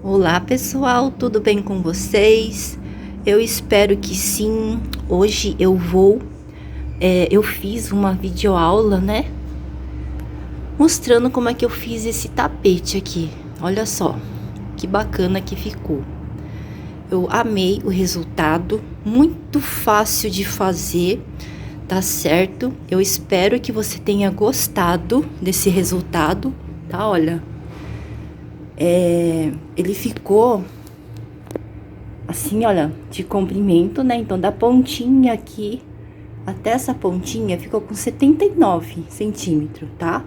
Olá pessoal, tudo bem com vocês? Eu espero que sim. Hoje eu fiz uma videoaula, né? Mostrando como é que eu fiz esse tapete aqui. Olha só, que bacana que ficou. Eu amei o resultado, muito fácil de fazer, tá certo? Eu espero que você tenha gostado desse resultado, tá? Olha, ele ficou assim, olha, de comprimento, né? Então, da pontinha aqui até essa pontinha ficou com 79 centímetros, tá?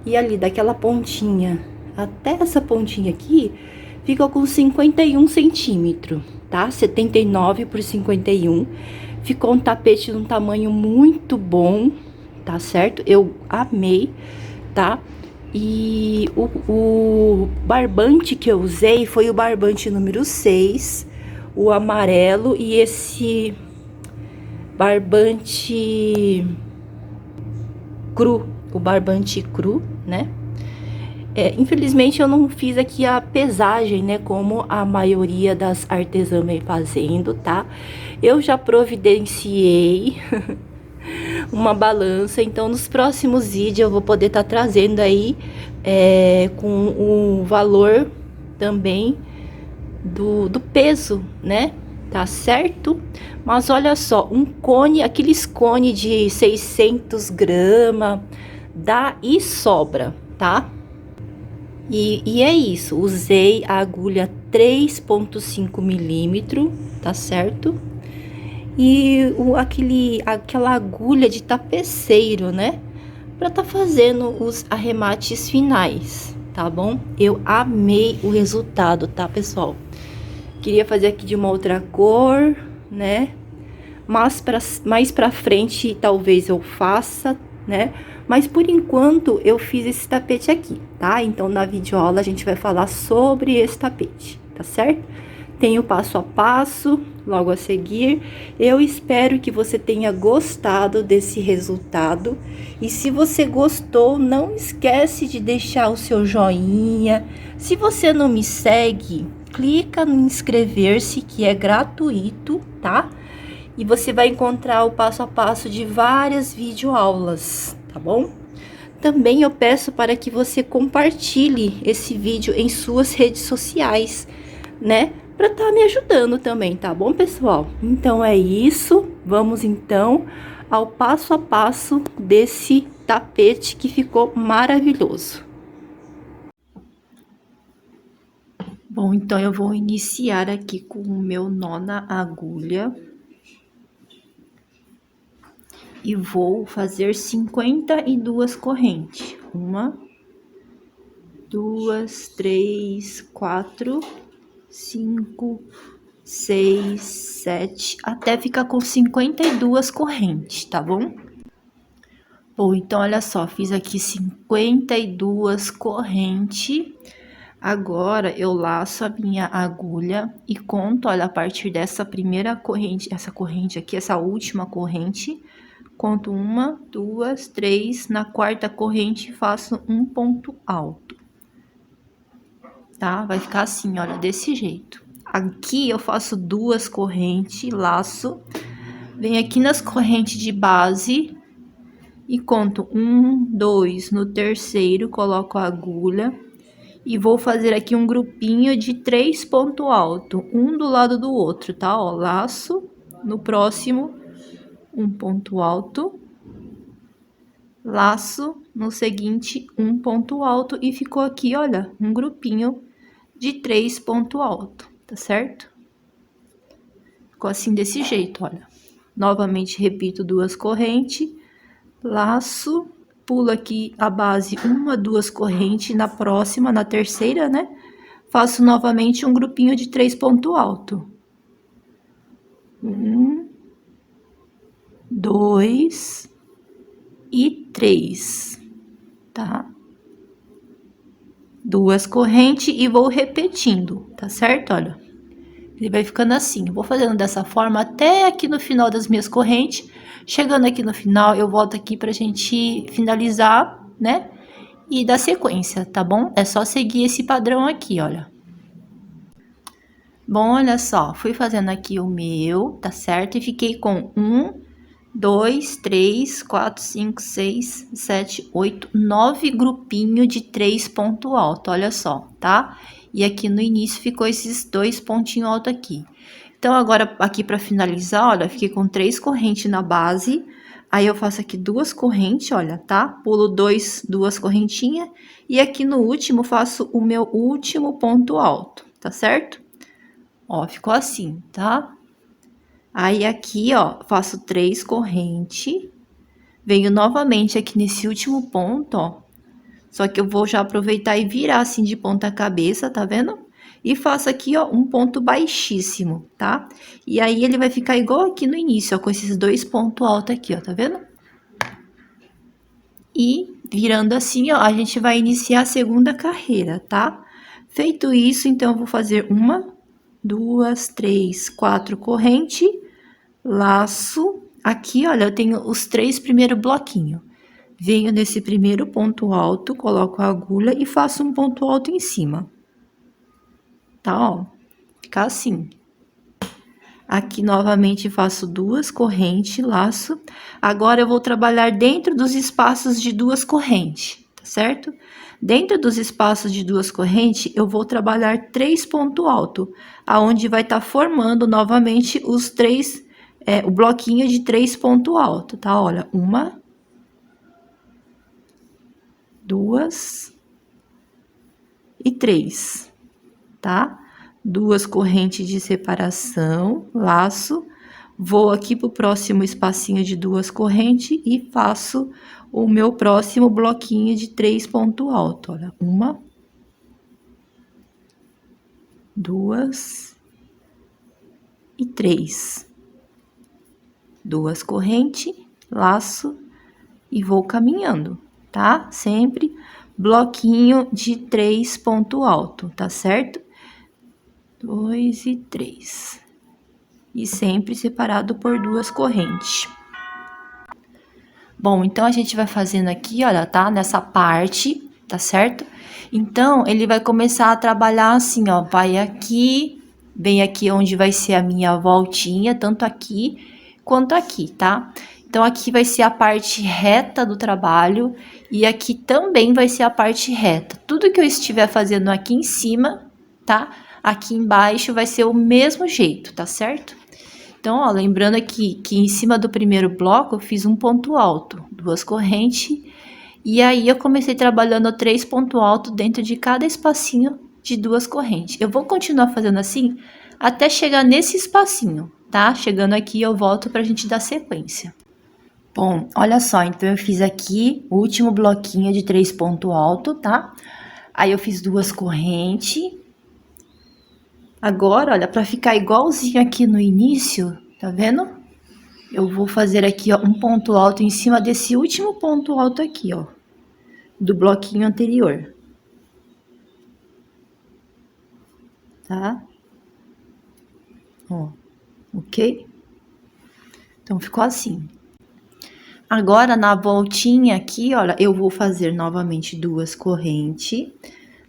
E ali, daquela pontinha até essa pontinha aqui, ficou com 51 centímetros, tá? 79 por 51. Ficou um tapete de um tamanho muito bom, tá certo? Eu amei, tá? E o barbante que eu usei foi o barbante número 6, o amarelo, e esse barbante cru, o barbante cru, né? Infelizmente eu não fiz aqui a pesagem, né, como a maioria das artesãs vem fazendo, tá? Eu já providenciei uma balança, então nos próximos vídeos eu vou poder estar trazendo aí com o valor também do peso, né? Tá certo? Mas olha só, um cone, aqueles cone de 600 gramas, dá e sobra, tá? E é isso, usei a agulha 3,5 milímetros, tá certo? E aquela agulha de tapeceiro, né? Pra tá fazendo os arremates finais, tá bom? Eu amei o resultado, tá, pessoal? Queria fazer aqui de uma outra cor, né? Mas mais pra frente talvez eu faça, né? Mas por enquanto eu fiz esse tapete aqui, tá? Então na videoaula a gente vai falar sobre esse tapete, tá certo? Tem o passo a passo logo a seguir. Eu espero que você tenha gostado desse resultado. E se você gostou, não esquece de deixar o seu joinha. Se você não me segue, clica no inscrever-se, que é gratuito, tá? E você vai encontrar o passo a passo de várias videoaulas, tá bom? Também eu peço para que você compartilhe esse vídeo em suas redes sociais, né? Para estar me ajudando também, tá bom, pessoal? Então é isso. Vamos então ao passo a passo desse tapete que ficou maravilhoso. Bom, então eu vou iniciar aqui com o meu nó na agulha. E vou fazer 52 correntes. 1, 2, 3, 4, 5, 6, 7, até ficar com 52 correntes, tá bom? Bom, então olha só, fiz aqui 52 correntes. Agora eu laço a minha agulha e conto, olha, a partir dessa primeira corrente, essa corrente aqui, essa última corrente, conto 1, 2, 3, na quarta corrente faço um ponto alto, tá? Vai ficar assim, olha, desse jeito. Aqui eu faço 2 correntes, laço, venho aqui nas correntes de base e conto 1, 2, no terceiro coloco a agulha e vou fazer aqui um grupinho de 3 pontos altos, um do lado do outro, tá? Ó, laço, no próximo, um ponto alto, laço, no seguinte, um ponto alto e ficou aqui, olha, um grupinho de 3 pontos altos, tá certo? Ficou assim desse jeito, olha. Novamente repito 2 correntes, laço, pulo aqui a base 1, 2 correntes, na próxima, na terceira, né? Faço novamente um grupinho de 3 pontos altos. 1, 2 e 3, tá? 2 correntes e vou repetindo, tá certo? Olha, ele vai ficando assim. Eu vou fazendo dessa forma até aqui no final das minhas correntes. Chegando aqui no final, eu volto aqui pra gente finalizar, né? E dar sequência, tá bom? É só seguir esse padrão aqui, olha. Bom, olha só, fui fazendo aqui o meu, tá certo? E fiquei com 1, 2, 3, 4, 5, 6, 7, 8, 9 grupinhos de 3 pontos altos, olha só, tá? E aqui no início ficou esses 2 pontinhos altos aqui. Então, agora, aqui para finalizar, olha, fiquei com 3 correntes na base. Aí, eu faço aqui 2 correntes, olha, tá? Pulo 2 correntinhas. E aqui no último, faço o meu último ponto alto, tá certo? Ó, ficou assim, tá? Aí, aqui, ó, faço 3 correntes. Venho novamente aqui nesse último ponto, ó. Só que eu vou já aproveitar e virar assim de ponta cabeça, tá vendo? E faço aqui, ó, um ponto baixíssimo, tá? E aí, ele vai ficar igual aqui no início, ó, com esses 2 pontos altos aqui, ó, tá vendo? E virando assim, ó, a gente vai iniciar a segunda carreira, tá? Feito isso, então, eu vou fazer 1, 2, 3, 4 corrente, laço. Aqui, olha, eu tenho os 3 primeiros bloquinhos. Venho nesse primeiro ponto alto, coloco a agulha e faço um ponto alto em cima. Tá, ó? Fica assim. Aqui, novamente, faço 2 correntes, laço. Agora, eu vou trabalhar dentro dos espaços de 2 correntes, tá certo? Dentro dos espaços de 2 correntes, eu vou trabalhar 3 pontos altos, aonde vai estar formando novamente os 3, o bloquinho de 3 pontos altos, tá? Olha, 1, 2 e 3, tá? 2 correntes de separação, laço, vou aqui pro próximo espacinho de 2 correntes e faço o meu próximo bloquinho de 3 pontos altos, olha, 1, 2 e 3. 2 correntes, laço e vou caminhando, tá? Sempre bloquinho de 3 pontos altos, tá certo? 2 e 3. E sempre separado por 2 correntes. Bom, então, a gente vai fazendo aqui, olha, tá? Nessa parte, tá certo? Então, ele vai começar a trabalhar assim, ó. Vai aqui, bem aqui onde vai ser a minha voltinha, tanto aqui quanto aqui, tá? Então, aqui vai ser a parte reta do trabalho e aqui também vai ser a parte reta. Tudo que eu estiver fazendo aqui em cima, tá? Aqui embaixo vai ser o mesmo jeito, tá certo? Então, ó, lembrando aqui que em cima do primeiro bloco eu fiz um ponto alto, 2 correntes, e aí eu comecei trabalhando 3 pontos altos dentro de cada espacinho de 2 correntes. Eu vou continuar fazendo assim até chegar nesse espacinho, tá? Chegando aqui eu volto pra gente dar sequência. Bom, olha só, então eu fiz aqui o último bloquinho de 3 pontos altos, tá? Aí eu fiz 2 correntes. Agora, olha, pra ficar igualzinho aqui no início, tá vendo? Eu vou fazer aqui, ó, um ponto alto em cima desse último ponto alto aqui, ó, do bloquinho anterior. Tá? Ó, ok? Então, ficou assim. Agora, na voltinha aqui, olha, eu vou fazer novamente 2 correntes,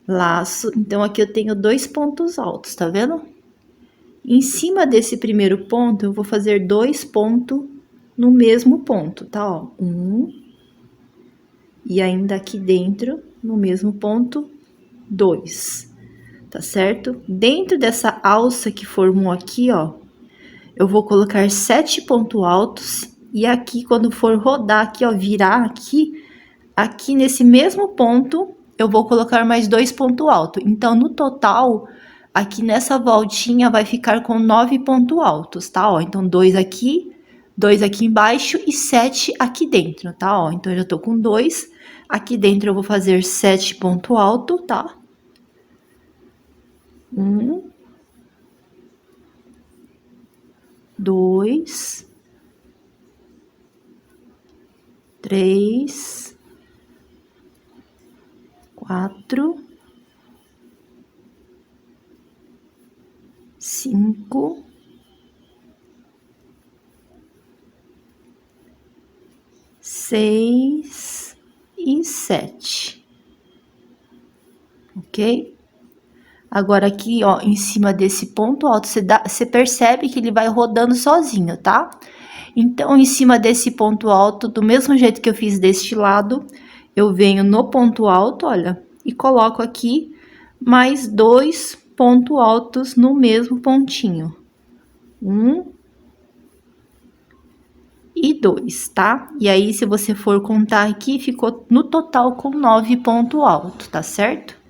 laço. Então, aqui eu tenho 2 pontos altos, tá vendo? Em cima desse primeiro ponto, eu vou fazer 2 pontos no mesmo ponto, tá? Ó, 1, e ainda aqui dentro, no mesmo ponto, 2, tá certo? Dentro dessa alça que formou aqui, ó, eu vou colocar 7 pontos altos, e aqui, quando for rodar aqui, ó, virar aqui nesse mesmo ponto, eu vou colocar mais 2 pontos altos. Então, no total, aqui nessa voltinha vai ficar com 9 pontos altos, tá? Ó, então, 2 aqui embaixo e 7 aqui dentro, tá? Ó, então, eu já tô com 2. Aqui dentro eu vou fazer 7 pontos altos, tá? 1, 2, 3, 4, 5, 6 e 7. Ok? Agora aqui, ó, em cima desse ponto alto, você percebe que ele vai rodando sozinho, tá? Então, em cima desse ponto alto, do mesmo jeito que eu fiz deste lado, eu venho no ponto alto, olha, e coloco aqui mais 2 pontos altos no mesmo pontinho. 1 e 2, tá? E aí, se você for contar aqui, ficou no total com 9 pontos altos, tá certo?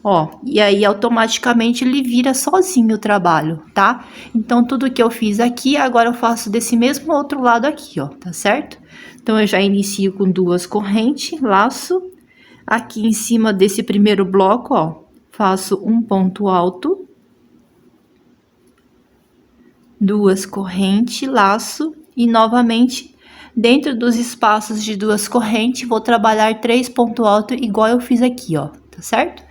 Ó, e aí automaticamente ele vira sozinho o trabalho, tá? Então, tudo que eu fiz aqui, agora eu faço desse mesmo outro lado aqui, ó, tá certo? Então, eu já inicio com 2 correntes, laço. Aqui em cima desse primeiro bloco, ó, faço um ponto alto. 2 correntes, laço. E novamente, dentro dos espaços de 2 correntes, vou trabalhar 3 pontos altos, igual eu fiz aqui, ó, tá certo?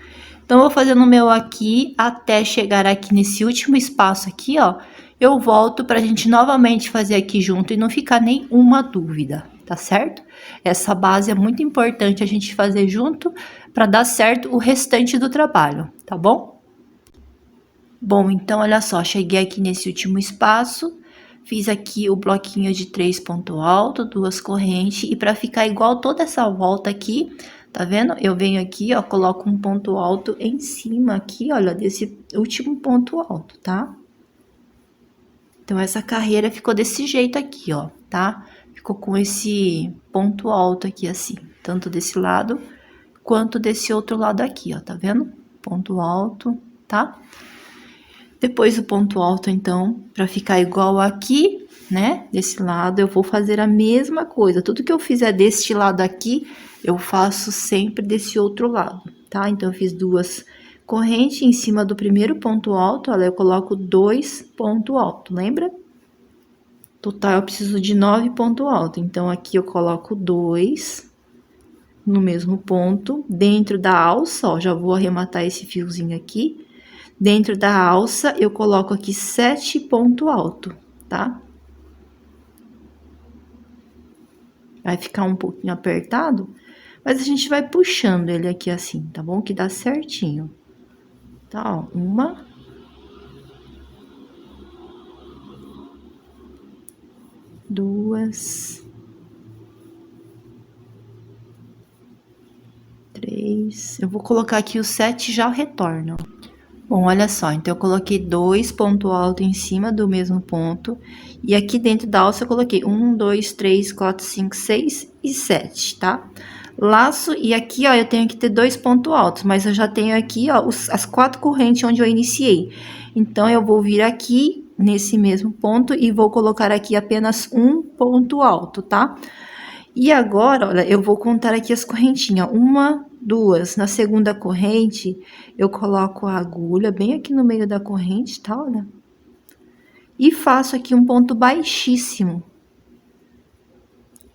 Então, vou fazendo o meu aqui, até chegar aqui nesse último espaço aqui, ó. Eu volto pra gente novamente fazer aqui junto e não ficar nenhuma dúvida, tá certo? Essa base é muito importante a gente fazer junto para dar certo o restante do trabalho, tá bom? Bom, então, olha só, cheguei aqui nesse último espaço, fiz aqui o bloquinho de 3 pontos altos, 2 correntes, e para ficar igual toda essa volta aqui, tá vendo? Eu venho aqui, ó, coloco um ponto alto em cima aqui, olha, desse último ponto alto, tá? Então, essa carreira ficou desse jeito aqui, ó, tá? Ficou com esse ponto alto aqui, assim, tanto desse lado, quanto desse outro lado aqui, ó, tá vendo? Ponto alto, tá? Depois do ponto alto, então, para ficar igual aqui, né? Desse lado, eu vou fazer a mesma coisa. Tudo que eu fizer deste lado aqui, eu faço sempre desse outro lado, tá? Então, eu fiz 2 correntes em cima do primeiro ponto alto, olha, eu coloco 2 pontos altos, lembra? Total, eu preciso de 9 pontos altos. Então, aqui eu coloco 2 no mesmo ponto, dentro da alça, ó, já vou arrematar esse fiozinho aqui. Dentro da alça, eu coloco aqui 7 pontos altos, tá? Vai ficar um pouquinho apertado, mas a gente vai puxando ele aqui assim, tá bom? Que dá certinho. Tá, ó, 1, 2, 3. Eu vou colocar aqui o 7 e já retorno. Bom, olha só, então eu coloquei 2 pontos altos em cima do mesmo ponto. E aqui dentro da alça eu coloquei 1, 2, 3, 4, 5, 6 e 7, tá? Laço, e aqui, ó, eu tenho que ter 2 pontos altos, mas eu já tenho aqui, ó, as 4 correntes onde eu iniciei. Então, eu vou vir aqui nesse mesmo ponto e vou colocar aqui apenas um ponto alto, tá? E agora, olha, eu vou contar aqui as correntinhas. 1, 2. Na segunda corrente, eu coloco a agulha bem aqui no meio da corrente, tá? Olha. E faço aqui um ponto baixíssimo.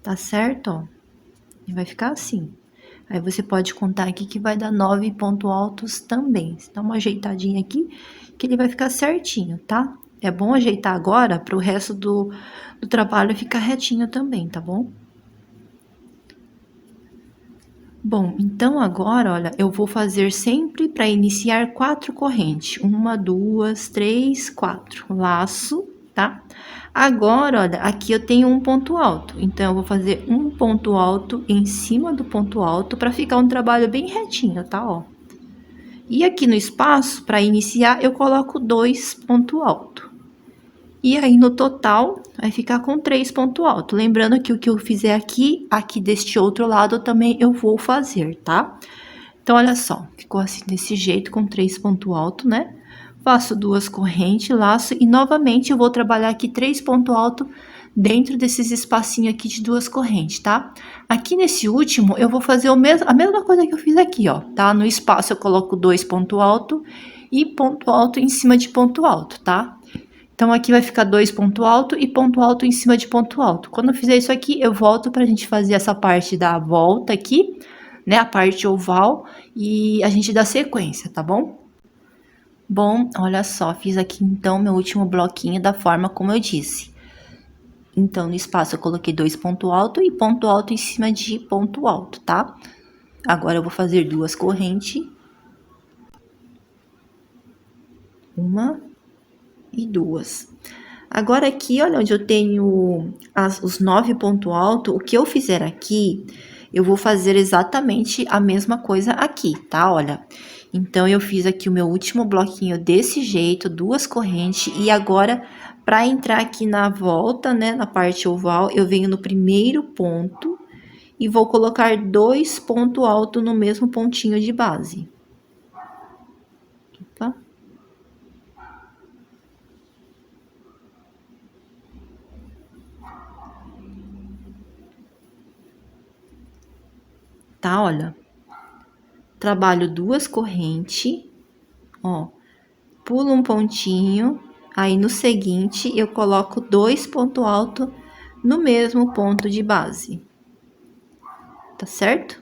Tá certo, ó? E vai ficar assim. Aí, você pode contar aqui que vai dar 9 pontos altos também. Dá uma ajeitadinha aqui, que ele vai ficar certinho, tá? É bom ajeitar agora, para o resto do trabalho ficar retinho também, tá bom? Bom, então agora, olha, eu vou fazer sempre para iniciar 4 correntes. 1, 2, 3, 4. Laço, tá? Agora, olha, aqui eu tenho um ponto alto. Então, eu vou fazer um ponto alto em cima do ponto alto para ficar um trabalho bem retinho, tá? Ó. E aqui no espaço, para iniciar, eu coloco 2 pontos altos. E aí, no total, vai ficar com 3 pontos altos. Lembrando que o que eu fizer aqui, aqui deste outro lado também eu vou fazer, tá? Então, olha só, ficou assim desse jeito, com 3 pontos altos, né? Faço 2 correntes, laço, e novamente eu vou trabalhar aqui 3 pontos altos dentro desses espacinhos aqui de 2 correntes, tá? Aqui nesse último, eu vou fazer a mesma coisa que eu fiz aqui, ó, tá? No espaço eu coloco 2 pontos altos e ponto alto em cima de ponto alto, tá? Então, aqui vai ficar 2 ponto alto e ponto alto em cima de ponto alto. Quando eu fizer isso aqui, eu volto pra gente fazer essa parte da volta aqui, né? A parte oval, e a gente dá sequência, tá bom? Bom, olha só, fiz aqui então meu último bloquinho da forma como eu disse. Então, no espaço eu coloquei 2 ponto alto e ponto alto em cima de ponto alto, tá? Agora eu vou fazer 2 correntes. uma e duas. Agora aqui, olha, onde eu tenho os 9 pontos altos, o que eu fizer aqui, eu vou fazer exatamente a mesma coisa aqui, tá? Olha, então eu fiz aqui o meu último bloquinho desse jeito, 2 correntes, e agora, para entrar aqui na volta, né, na parte oval, eu venho no primeiro ponto e vou colocar 2 pontos altos no mesmo pontinho de base. Opa. Tá, olha. Trabalho 2 correntes, ó, pulo um pontinho, aí no seguinte eu coloco 2 pontos altos no mesmo ponto de base, tá certo?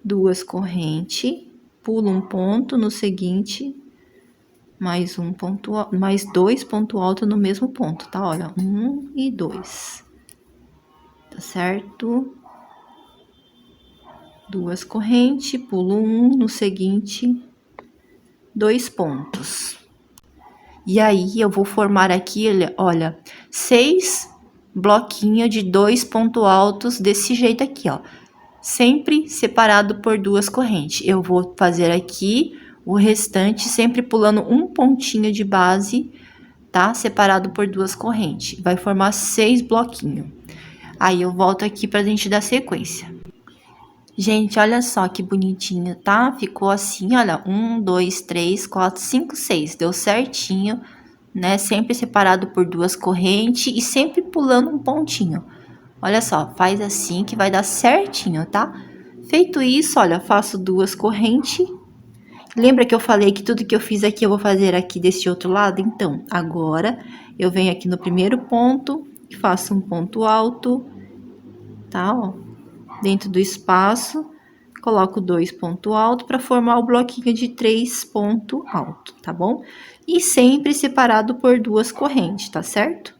2 correntes, pulo um ponto, no seguinte, mais 2 pontos altos no mesmo ponto, tá? Olha, 1 e 2, tá certo? 2 correntes, pulo um, no seguinte, 2 pontos. E aí, eu vou formar aqui, olha, 6 bloquinhos de 2 pontos altos desse jeito aqui, ó. Sempre separado por 2 correntes. Eu vou fazer aqui o restante, sempre pulando um pontinho de base, tá? Separado por 2 correntes. Vai formar 6 bloquinhos. Aí, eu volto aqui pra gente dar sequência. Gente, olha só que bonitinho, tá? Ficou assim, olha, 1, 2, 3, 4, 5, 6. Deu certinho, né? Sempre separado por 2 correntes e sempre pulando um pontinho. Olha só, faz assim que vai dar certinho, tá? Feito isso, olha, faço 2 correntes. Lembra que eu falei que tudo que eu fiz aqui eu vou fazer aqui desse outro lado? Então, agora eu venho aqui no primeiro ponto e faço um ponto alto, tá? Ó. Dentro do espaço, coloco 2 pontos altos para formar o bloquinho de 3 pontos altos, tá bom? E sempre separado por 2 correntes, tá certo?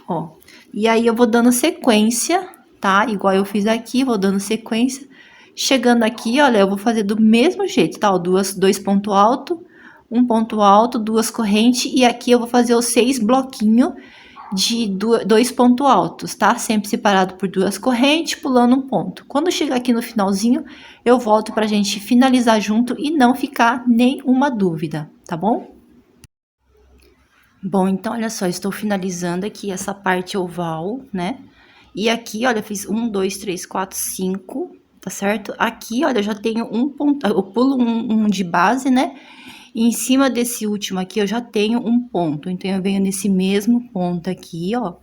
Ó, e aí eu vou dando sequência, tá? Igual eu fiz aqui, vou dando sequência. Chegando aqui, olha, eu vou fazer do mesmo jeito, tá? Ó, 2 pontos altos, um ponto alto, 2 correntes, e aqui eu vou fazer os 6 bloquinhos de 2 pontos altos, tá? Sempre separado por 2 correntes, pulando um ponto. Quando chegar aqui no finalzinho, eu volto pra gente finalizar junto e não ficar nenhuma dúvida, tá bom? Bom, então, olha só, estou finalizando aqui essa parte oval, né? E aqui, olha, eu fiz 1, 2, 3, 4, 5, tá certo? Aqui, olha, eu já tenho um ponto, eu pulo um de base, né? E em cima desse último aqui, eu já tenho um ponto. Então, eu venho nesse mesmo ponto aqui, ó.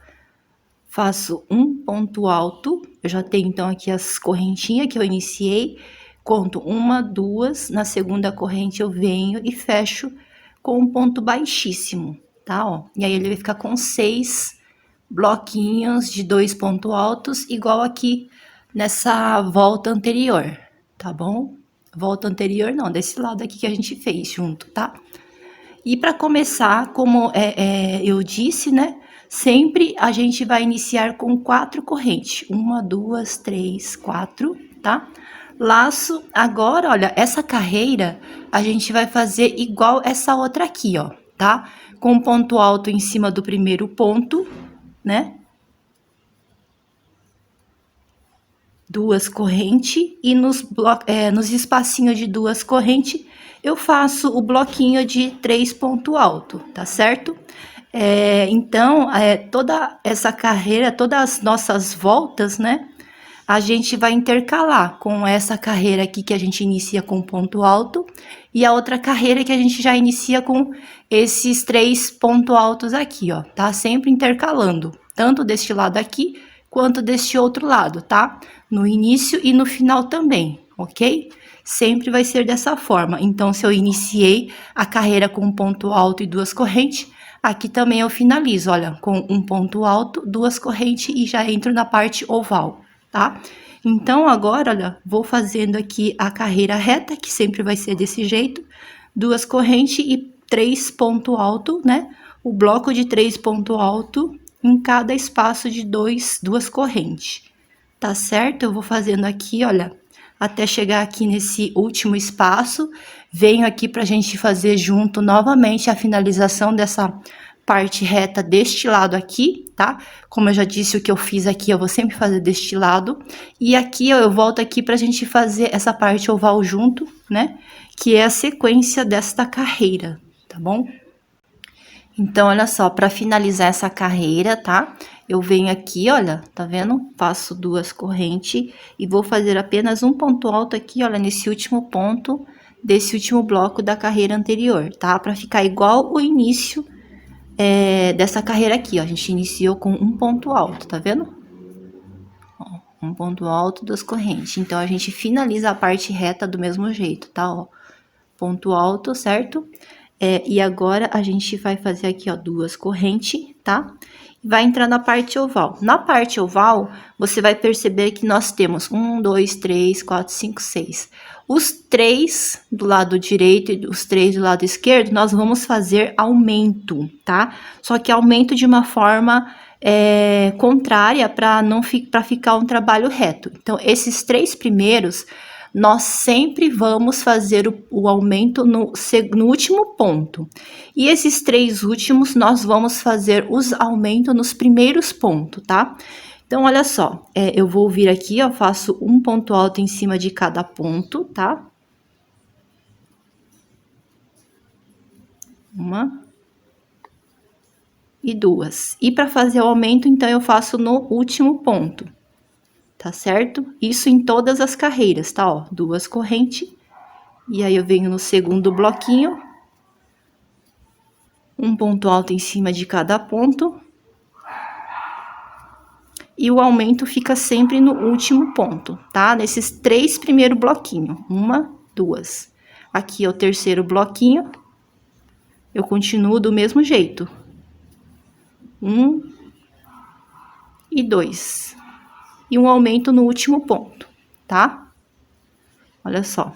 Faço um ponto alto. Eu já tenho, então, aqui as correntinhas que eu iniciei. Conto 1, 2. Na segunda corrente, eu venho e fecho com um ponto baixíssimo, tá? Ó. E aí, ele vai ficar com 6 bloquinhos de 2 pontos altos, igual aqui nessa volta anterior, tá bom? Volta anterior não, desse lado aqui que a gente fez junto, tá? E para começar, como eu disse, né? Sempre a gente vai iniciar com 4 correntes. 1, 2, 3, 4, tá? Laço, agora, olha, essa carreira a gente vai fazer igual essa outra aqui, ó, tá? Com um ponto alto em cima do primeiro ponto, né? 2 correntes e nos espacinhos de 2 correntes eu faço o bloquinho de 3 pontos altos, tá certo? Então, toda essa carreira, todas as nossas voltas, né? A gente vai intercalar com essa carreira aqui que a gente inicia com ponto alto e a outra carreira que a gente já inicia com esses 3 pontos altos aqui, ó, tá? Sempre intercalando, tanto deste lado aqui quanto deste outro lado, tá? No início e no final também, ok? Sempre vai ser dessa forma. Então, se eu iniciei a carreira com um ponto alto e 2 correntes, aqui também eu finalizo, olha, com um ponto alto, 2 correntes e já entro na parte oval, tá? Então, agora, olha, vou fazendo aqui a carreira reta, que sempre vai ser desse jeito, 2 correntes e 3 pontos altos, né? O bloco de 3 pontos altos em cada espaço de 2 correntes, tá certo? Eu vou fazendo aqui, olha, até chegar aqui nesse último espaço. Venho aqui pra gente fazer junto novamente a finalização dessa parte reta deste lado aqui, tá? Como eu já disse, o que eu fiz aqui, eu vou sempre fazer deste lado. E aqui, ó, eu volto aqui pra gente fazer essa parte oval junto, né? Que é a sequência desta carreira, tá bom? Então, olha só, para finalizar essa carreira, tá? Eu venho aqui, olha, tá vendo? Faço 2 correntes e vou fazer apenas um ponto alto aqui, olha, nesse último ponto desse último bloco da carreira anterior, tá? Para ficar igual o início dessa carreira aqui, ó. A gente iniciou com um ponto alto, tá vendo? Ó, um ponto alto, 2 correntes. Então, a gente finaliza a parte reta do mesmo jeito, tá? Ó, ponto alto, certo? E agora, a gente vai fazer aqui, ó, 2 correntes, tá? Vai entrar na parte oval. Na parte oval, você vai perceber que nós temos 1, 2, 3, 4, 5, 6. Os 3 do lado direito e os 3 do lado esquerdo, nós vamos fazer aumento, tá? Só que aumento de uma forma contrária para ficar um trabalho reto. Então, esses 3 primeiros, nós sempre vamos fazer o aumento no último ponto. E esses 3 últimos, nós vamos fazer os aumentos nos primeiros pontos, tá? Então, olha só, eu vou vir aqui, ó, faço um ponto alto em cima de cada ponto, tá? 1 e 2. E para fazer o aumento, então, eu faço no último ponto. Tá certo? Isso em todas as carreiras, tá? Ó, 2 correntes. E aí, eu venho no segundo bloquinho. Um ponto alto em cima de cada ponto. E o aumento fica sempre no último ponto, tá? Nesses 3 primeiros bloquinhos. 1, 2. Aqui é o terceiro bloquinho. Eu continuo do mesmo jeito. 1 e 2. E um aumento no último ponto, tá? Olha só,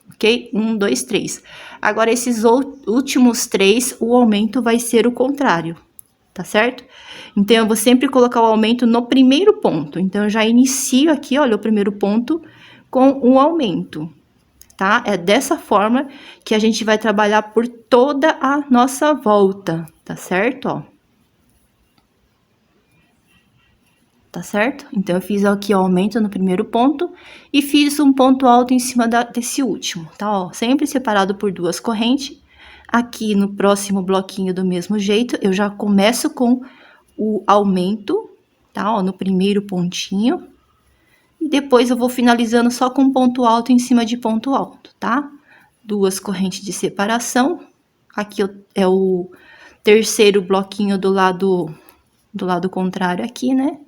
ok? 1, 2, 3. Agora, esses últimos 3, o aumento vai ser o contrário, tá certo? Então, eu vou sempre colocar o aumento no primeiro ponto. Então, eu já inicio aqui, olha, o primeiro ponto com um aumento, tá? É dessa forma que a gente vai trabalhar por toda a nossa volta, tá certo? Ó. Tá certo? Então, eu fiz aqui o aumento no primeiro ponto e fiz um ponto alto em cima desse último, tá? Ó, sempre separado por 2 correntes. Aqui no próximo bloquinho do mesmo jeito, eu já começo com o aumento, tá? Ó, no primeiro pontinho. E depois eu vou finalizando só com ponto alto em cima de ponto alto, tá? 2 correntes de separação. Aqui é o terceiro bloquinho do lado contrário aqui, né?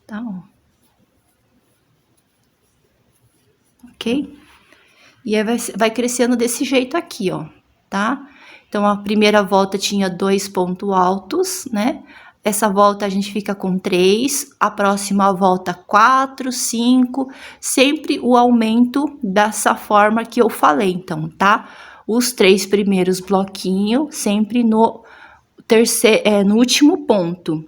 Tá, ó. Ok? E aí vai crescendo desse jeito aqui, ó, tá? Então, a primeira volta tinha 2 pontos altos, né? Essa volta a gente fica com 3, a próxima volta 4, 5, sempre o aumento dessa forma que eu falei, então, tá? Os 3 primeiros bloquinhos, sempre no no último ponto.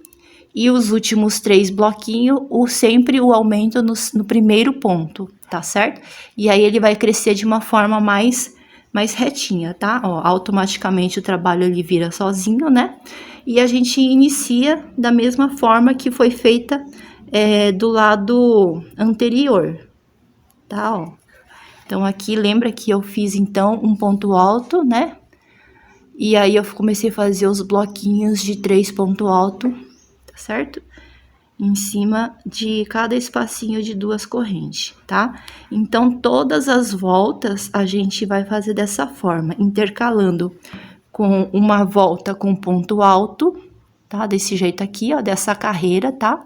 E os últimos 3 bloquinhos, sempre o aumento no primeiro ponto, tá certo? E aí, ele vai crescer de uma forma mais retinha, tá? Ó, automaticamente o trabalho ele vira sozinho, né? E a gente inicia da mesma forma que foi feita do lado anterior, tá? Ó. Então, aqui, lembra que eu fiz, então, um ponto alto, né? E aí, eu comecei a fazer os bloquinhos de 3 pontos altos, certo? Em cima de cada espacinho de 2 correntes, tá? Então, todas as voltas a gente vai fazer dessa forma, intercalando com uma volta com ponto alto, tá? Desse jeito aqui, ó, dessa carreira, tá?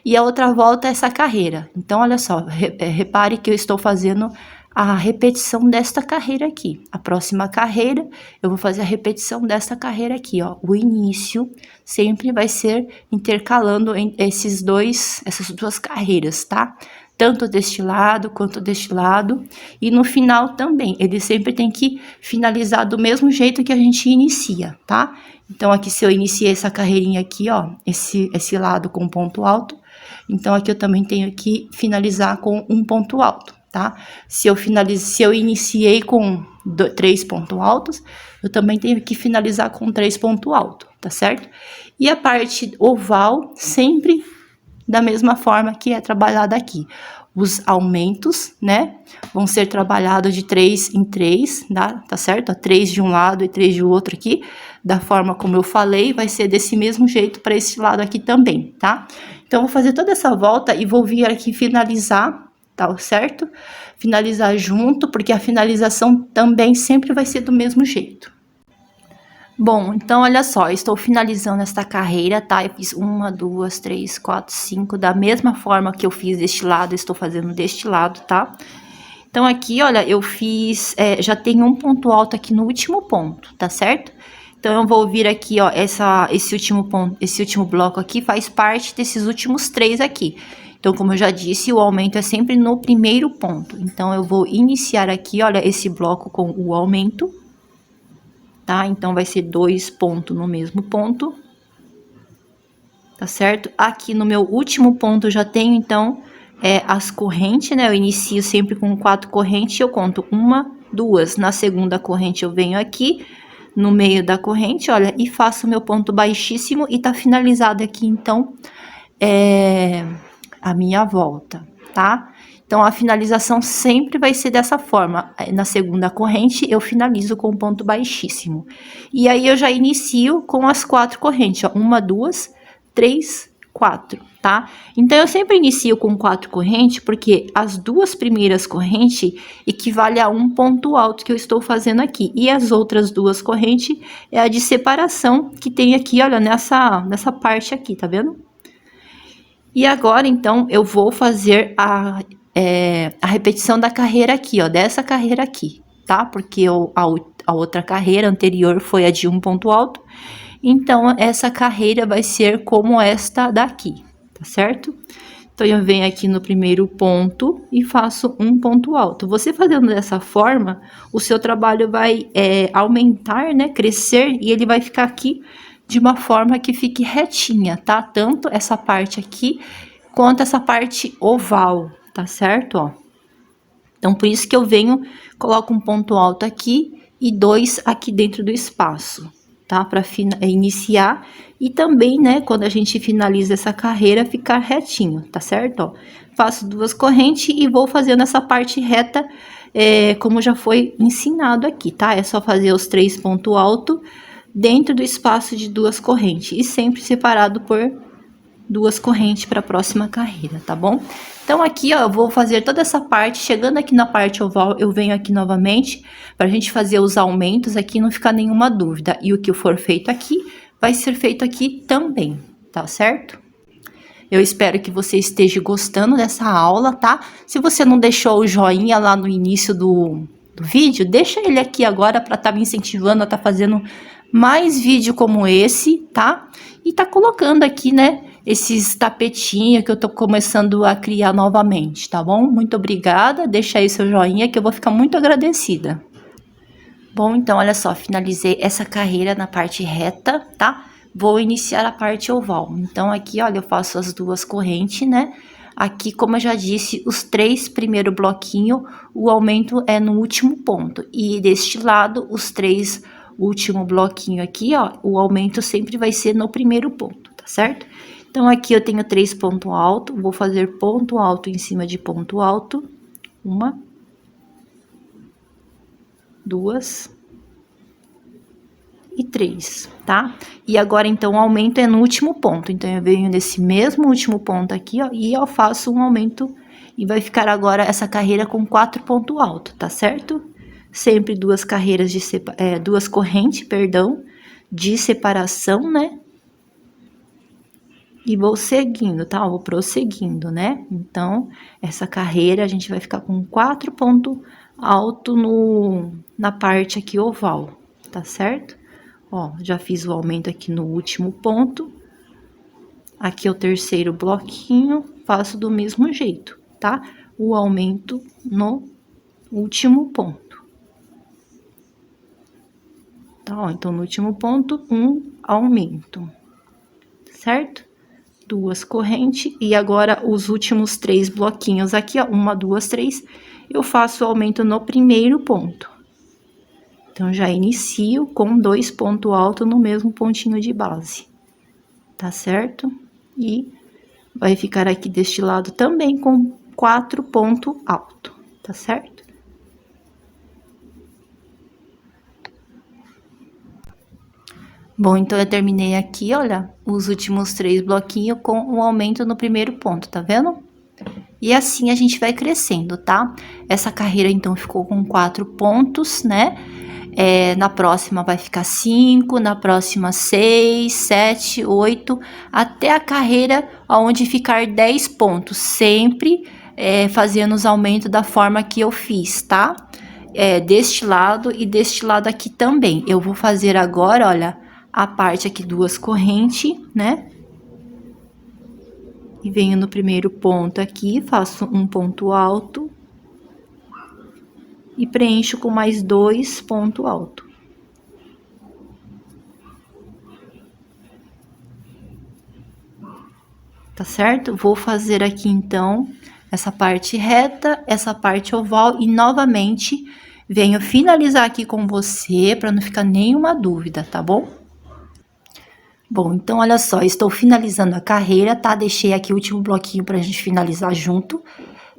E a outra volta é essa carreira. Então, olha só, repare que eu estou fazendo a repetição desta carreira aqui. A próxima carreira, eu vou fazer a repetição desta carreira aqui, ó. O início sempre vai ser intercalando essas 2 carreiras, tá? Tanto deste lado quanto deste lado. E no final também, ele sempre tem que finalizar do mesmo jeito que a gente inicia, tá? Então, aqui, se eu iniciei essa carreirinha aqui, ó, esse lado com ponto alto, Então, aqui eu também tenho que finalizar com um ponto alto, tá? Se eu iniciei com 3 pontos altos, eu também tenho que finalizar com 3 pontos altos, tá certo? E a parte oval, sempre da mesma forma que é trabalhada aqui. Os aumentos, né, vão ser trabalhados de 3 em 3, tá certo? 3 de um lado e 3 de outro aqui, da forma como eu falei, vai ser desse mesmo jeito para esse lado aqui também, tá? Então, vou fazer toda essa volta e vou vir aqui finalizar, tá certo? Finalizar junto, porque a finalização também sempre vai ser do mesmo jeito. Bom, então olha só, estou finalizando esta carreira, tá? Eu fiz 1, 2, 3, 4, 5, da mesma forma que eu fiz deste lado, estou fazendo deste lado, tá? Então aqui, olha, eu fiz, já tem um ponto alto aqui no último ponto, tá certo? Então eu vou vir aqui, ó, esse último ponto, esse último bloco aqui faz parte desses últimos 3 aqui. Então, como eu já disse, o aumento é sempre no primeiro ponto. Então, eu vou iniciar aqui, olha, esse bloco com o aumento, tá? Então, vai ser 2 pontos no mesmo ponto, tá certo? Aqui no meu último ponto, eu já tenho, então, as correntes, né? Eu inicio sempre com 4 correntes, eu conto 1, 2. Na segunda corrente, eu venho aqui, no meio da corrente, olha, e faço meu ponto baixíssimo e tá finalizado aqui, então, a minha volta, tá? Então, a finalização sempre vai ser dessa forma. Na segunda corrente, eu finalizo com ponto baixíssimo. E aí, eu já inicio com as 4 correntes, ó. 1, 2, 3, 4, tá? Então, eu sempre inicio com 4 correntes, porque as 2 primeiras correntes equivalem a um ponto alto que eu estou fazendo aqui. E as outras 2 correntes é a de separação que tem aqui, olha, nessa parte aqui, tá vendo? E agora, então, eu vou fazer a repetição da carreira aqui, ó, dessa carreira aqui, tá? Porque a outra carreira anterior foi a de um ponto alto, então, essa carreira vai ser como esta daqui, tá certo? Então, eu venho aqui no primeiro ponto e faço um ponto alto. Você fazendo dessa forma, o seu trabalho vai aumentar, né, crescer, e ele vai ficar aqui de uma forma que fique retinha, tá? Tanto essa parte aqui, quanto essa parte oval, tá certo? Ó. Então, por isso que eu venho, coloco um ponto alto aqui e 2 aqui dentro do espaço, tá? Para iniciar e também, né, quando a gente finaliza essa carreira, ficar retinho, tá certo? Ó. Faço 2 correntes e vou fazendo essa parte reta, como já foi ensinado aqui, tá? É só fazer os 3 pontos altos dentro do espaço de 2 correntes e sempre separado por 2 correntes para a próxima carreira, tá bom? Então, aqui, ó, eu vou fazer toda essa parte. Chegando aqui na parte oval, eu venho aqui novamente para a gente fazer os aumentos aqui, não ficar nenhuma dúvida. E o que for feito aqui, vai ser feito aqui também, tá certo? Eu espero que você esteja gostando dessa aula, tá? Se você não deixou o joinha lá no início do vídeo, deixa ele aqui agora para estar me incentivando a estar fazendo mais vídeo como esse, tá? E tá colocando aqui, né, esses tapetinhos que eu tô começando a criar novamente, tá bom? Muito obrigada, deixa aí seu joinha que eu vou ficar muito agradecida. Bom, então, olha só, finalizei essa carreira na parte reta, tá? Vou iniciar a parte oval. Então, aqui, olha, eu faço as 2 correntes, né? Aqui, como eu já disse, os 3 primeiros bloquinhos, o aumento é no último ponto. E deste lado, os 3 último bloquinho aqui, ó, o aumento sempre vai ser no primeiro ponto, tá certo? Então, aqui eu tenho 3 pontos altos, vou fazer ponto alto em cima de ponto alto. 1, 2 e 3, tá? E agora, então, o aumento é no último ponto. Então, eu venho nesse mesmo último ponto aqui, ó, e eu faço um aumento e vai ficar agora essa carreira com 4 pontos altos, tá certo? Sempre 2 carreiras de 2 correntes, perdão, de separação, né? E vou seguindo, tá? Vou prosseguindo, né? Então, essa carreira a gente vai ficar com 4 pontos altos na parte aqui oval, tá certo? Ó, já fiz o aumento aqui no último ponto. Aqui é o terceiro bloquinho, faço do mesmo jeito, tá? O aumento no último ponto. Tá, ó, então, no último ponto, um aumento, certo? 2 correntes, e agora os últimos 3 bloquinhos aqui, ó, 1, 2, 3, eu faço o aumento no primeiro ponto. Então, já inicio com 2 pontos altos no mesmo pontinho de base, tá certo? E vai ficar aqui deste lado também com 4 pontos altos, tá certo? Bom, então eu terminei aqui, olha, os últimos 3 bloquinhos com um aumento no primeiro ponto, tá vendo? E assim a gente vai crescendo, tá? Essa carreira, então, ficou com 4 pontos, né? Na próxima vai ficar 5, na próxima 6, 7, 8, até a carreira onde ficar 10 pontos, sempre fazendo os aumentos da forma que eu fiz, tá? Deste lado e deste lado aqui também. Eu vou fazer agora, olha, a parte aqui 2 correntes, né? E venho no primeiro ponto aqui, faço um ponto alto e preencho com mais 2 pontos altos. Tá certo? Vou fazer aqui, então, essa parte reta, essa parte oval e, novamente, venho finalizar aqui com você, para não ficar nenhuma dúvida, tá bom? Bom, então, olha só, estou finalizando a carreira, tá? Deixei aqui o último bloquinho pra gente finalizar junto,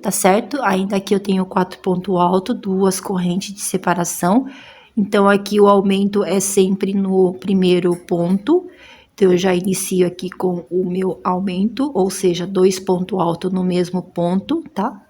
tá certo? Ainda aqui eu tenho 4 pontos altos, 2 correntes de separação. Então, aqui o aumento é sempre no primeiro ponto. Então, eu já inicio aqui com o meu aumento, ou seja, 2 pontos altos no mesmo ponto, tá?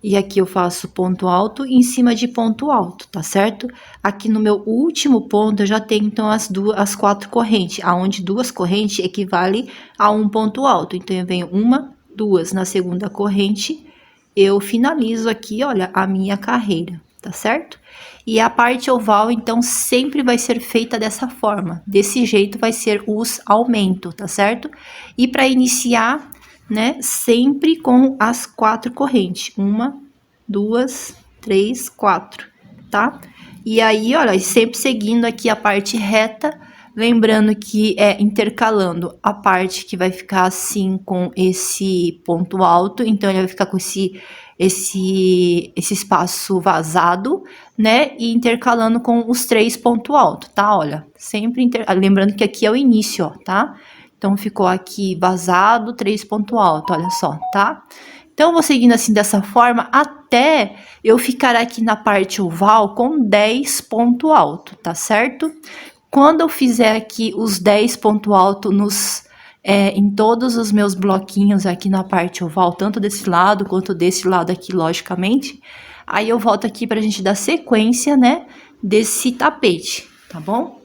E aqui eu faço ponto alto em cima de ponto alto, tá certo? Aqui no meu último ponto, eu já tenho, então, as 4 correntes, aonde 2 correntes equivale a um ponto alto. Então, eu venho 1, 2 na segunda corrente, eu finalizo aqui, olha, a minha carreira, tá certo? E a parte oval, então, sempre vai ser feita dessa forma. Desse jeito vai ser os aumentos, tá certo? E para iniciar, né, sempre com as 4 correntes. 1, 2, 3, 4, tá? E aí, olha, sempre seguindo aqui a parte reta, lembrando que é intercalando a parte que vai ficar assim com esse ponto alto, então ele vai ficar com esse espaço vazado, né? E intercalando com os 3 pontos altos, tá? Olha, sempre lembrando que aqui é o início, ó, tá? Então, ficou aqui vazado, 3 pontos altos, olha só, tá? Então, eu vou seguindo assim dessa forma até eu ficar aqui na parte oval com 10 pontos altos, tá certo? Quando eu fizer aqui os 10 pontos altos em todos os meus bloquinhos aqui na parte oval, tanto desse lado quanto desse lado aqui, logicamente, aí eu volto aqui pra gente dar sequência, né, desse tapete, tá bom?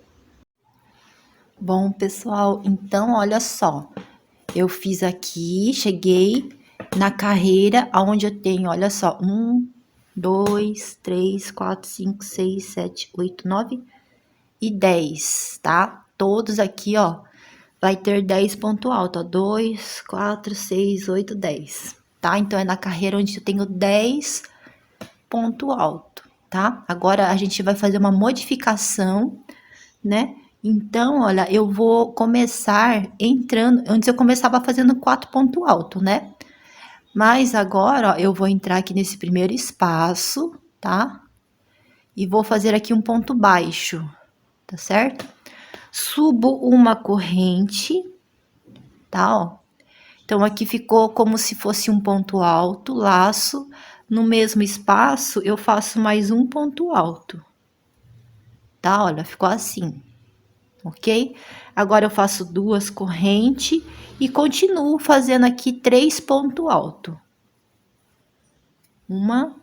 Bom, pessoal, então, olha só, eu fiz aqui, cheguei na carreira, onde eu tenho, olha só, 1, 2, 3, 4, 5, 6, 7, 8, 9 e 10, tá? Todos aqui, ó, vai ter 10 ponto alto, ó, 2, 4, 6, 8, 10, tá? Então, é na carreira onde eu tenho 10 ponto alto, tá? Agora, a gente vai fazer uma modificação, né? Então, olha, eu vou começar entrando. Antes eu começava fazendo 4 pontos altos, né? Mas agora, ó, eu vou entrar aqui nesse primeiro espaço, tá? E vou fazer aqui um ponto baixo, tá certo? Subo uma corrente, tá? Ó. Então, aqui ficou como se fosse um ponto alto, laço. No mesmo espaço, eu faço mais um ponto alto, tá? Olha, ficou assim. Ok? Agora eu faço 2 correntes e continuo fazendo aqui 3 pontos altos. 1,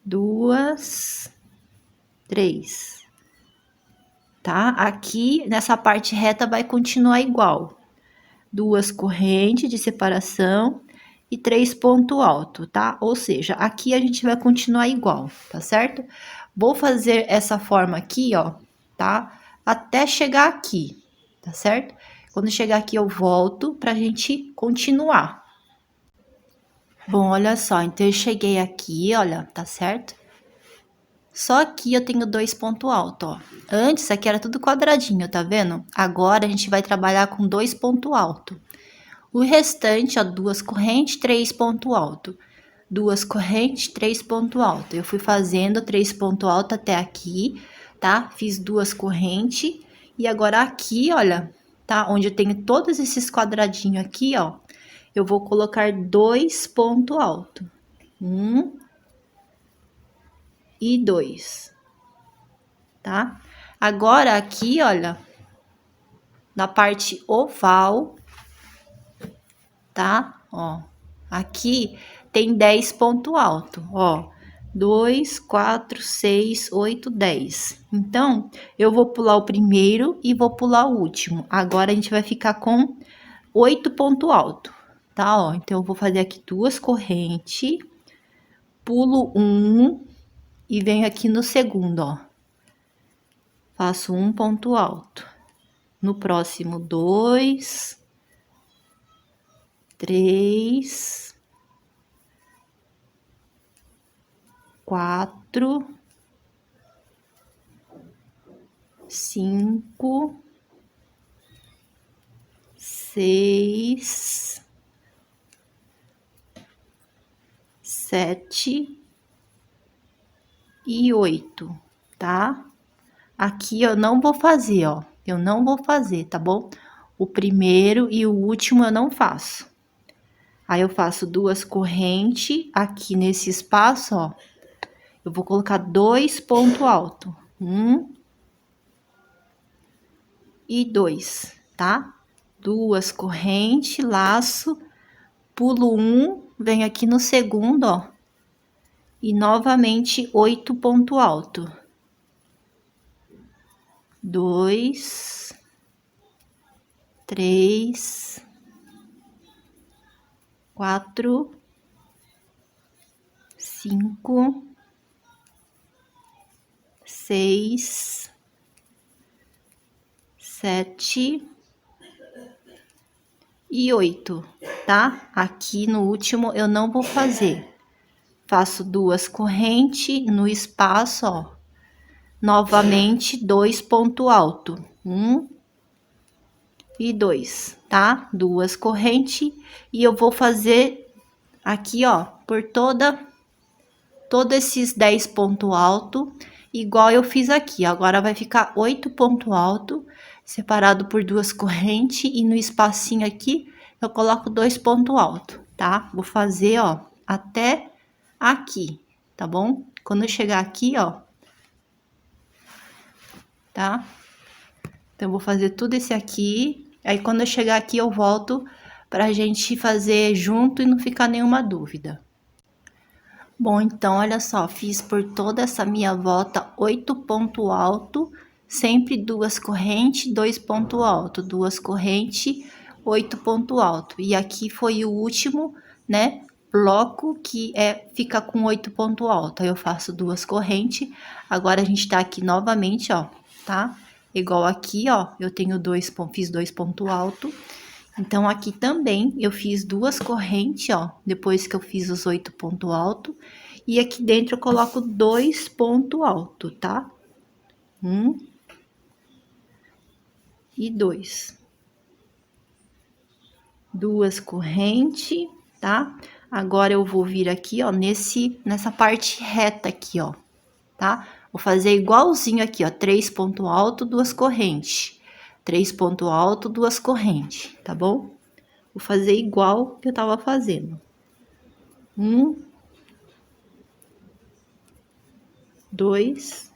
2, 3. Tá? Aqui, nessa parte reta, vai continuar igual. 2 correntes de separação e 3 pontos altos, tá? Ou seja, aqui a gente vai continuar igual, tá certo? Vou fazer essa forma aqui, ó, tá? Até chegar aqui, tá certo? Quando chegar aqui, eu volto pra gente continuar. Bom, olha só, então eu cheguei aqui, olha, tá certo? Só aqui eu tenho 2 pontos altos, ó. Antes aqui era tudo quadradinho, tá vendo? Agora a gente vai trabalhar com 2 pontos altos. O restante, ó, 2 correntes, 3 pontos altos. 2 correntes, 3 pontos altos. Eu fui fazendo 3 pontos altos até aqui, tá? Fiz 2 correntes. E agora aqui, olha, tá? Onde eu tenho todos esses quadradinhos aqui, ó. Eu vou colocar 2 pontos altos. 1 e 2, tá? Agora aqui, olha, na parte oval, tá? Ó, aqui tem 10 pontos altos, ó. 2, 4, 6, 8, 10. Então, eu vou pular o primeiro e vou pular o último. Agora, a gente vai ficar com 8 pontos altos, tá? Ó, então, eu vou fazer aqui 2 correntes, pulo 1 e venho aqui no segundo, ó. Faço 1 ponto alto. No próximo, 2, 3, 4, 5, 6, 7 e 8, tá? Aqui eu não vou fazer, ó. Eu não vou fazer, tá bom? O primeiro e o último eu não faço. Aí, eu faço 2 correntes aqui nesse espaço, ó. Eu vou colocar 2 pontos altos. 1 e 2, tá? 2 correntes, laço, pulo 1, venho aqui no segundo, ó. E novamente 8 pontos altos. 2, 3, 4, 5, 6, 7 e 8, tá? Aqui no último eu não vou fazer. Faço 2 correntes no espaço, ó. Novamente 2 pontos altos. 1 e 2, tá? 2 correntes e eu vou fazer aqui, ó, por todos esses 10 pontos altos, igual eu fiz aqui. Agora vai ficar 8 pontos altos, separado por 2 correntes, e no espacinho aqui eu coloco 2 pontos altos, tá? Vou fazer, ó, até aqui, tá bom? Quando eu chegar aqui, ó, tá? Então, eu vou fazer tudo esse aqui. Aí, quando eu chegar aqui, eu volto pra gente fazer junto e não ficar nenhuma dúvida. Bom, então, olha só, fiz por toda essa minha volta 8 pontos altos, sempre 2 correntes, 2 pontos altos, 2 correntes, 8 pontos altos. E aqui foi o último, né, bloco que fica com 8 pontos altos. Aí, eu faço 2 correntes. Agora, a gente tá aqui novamente, ó, tá? Igual aqui, ó, eu tenho fiz 2 pontos altos. Então, aqui também eu fiz 2 correntes, ó, depois que eu fiz os 8 pontos altos. E aqui dentro eu coloco 2 pontos altos, tá? 1 e 2. 2 correntes, tá? Agora eu vou vir aqui, ó, nessa parte reta aqui, ó, tá? Vou fazer igualzinho aqui, ó, 3 pontos altos, 2 correntes. 3 pontos altos, 2 correntes, tá bom? Vou fazer igual que eu tava fazendo. 1, 2,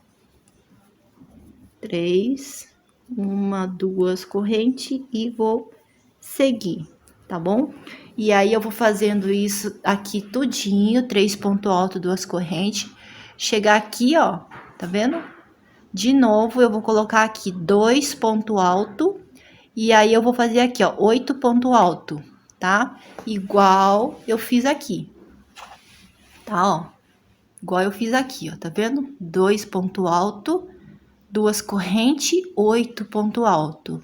3, 1, 2 correntes e vou seguir, tá bom? E aí, eu vou fazendo isso aqui tudinho, 3 pontos altos, 2 correntes. Chegar aqui, ó, tá vendo? De novo, eu vou colocar aqui 2 pontos altos. E aí, eu vou fazer aqui, ó, 8 pontos altos, tá? Igual eu fiz aqui, tá, ó? Igual eu fiz aqui, ó, tá vendo? 2 pontos altos, 2 correntes, 8 pontos altos.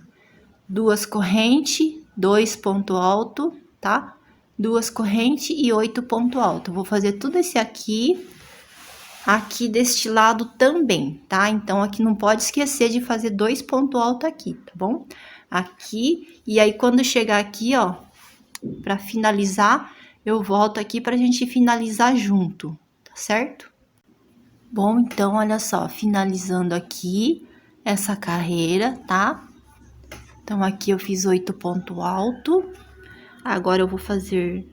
2 correntes, 2 pontos altos, tá? 2 correntes e 8 pontos altos. Vou fazer tudo esse aqui aqui deste lado também, tá? Então, aqui não pode esquecer de fazer 2 pontos altos aqui, tá bom? Aqui, e aí quando chegar aqui, ó, pra finalizar, eu volto aqui pra gente finalizar junto, tá certo? Bom, então, olha só, finalizando aqui essa carreira, tá? Então, aqui eu fiz 8 pontos altos. Agora eu vou fazer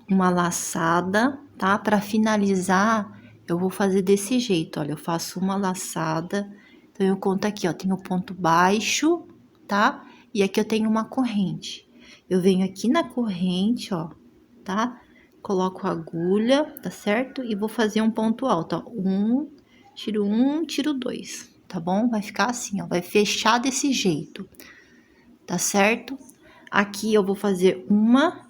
uma laçada, tá? Para finalizar, eu vou fazer desse jeito, olha, eu faço uma laçada, então eu conto aqui, ó, tenho ponto baixo, tá? E aqui eu tenho uma corrente. Eu venho aqui na corrente, ó, tá? Coloco a agulha, tá certo? E vou fazer um ponto alto, ó, tiro dois, tá bom? Vai ficar assim, ó, vai fechar desse jeito, tá certo? Aqui eu vou fazer uma,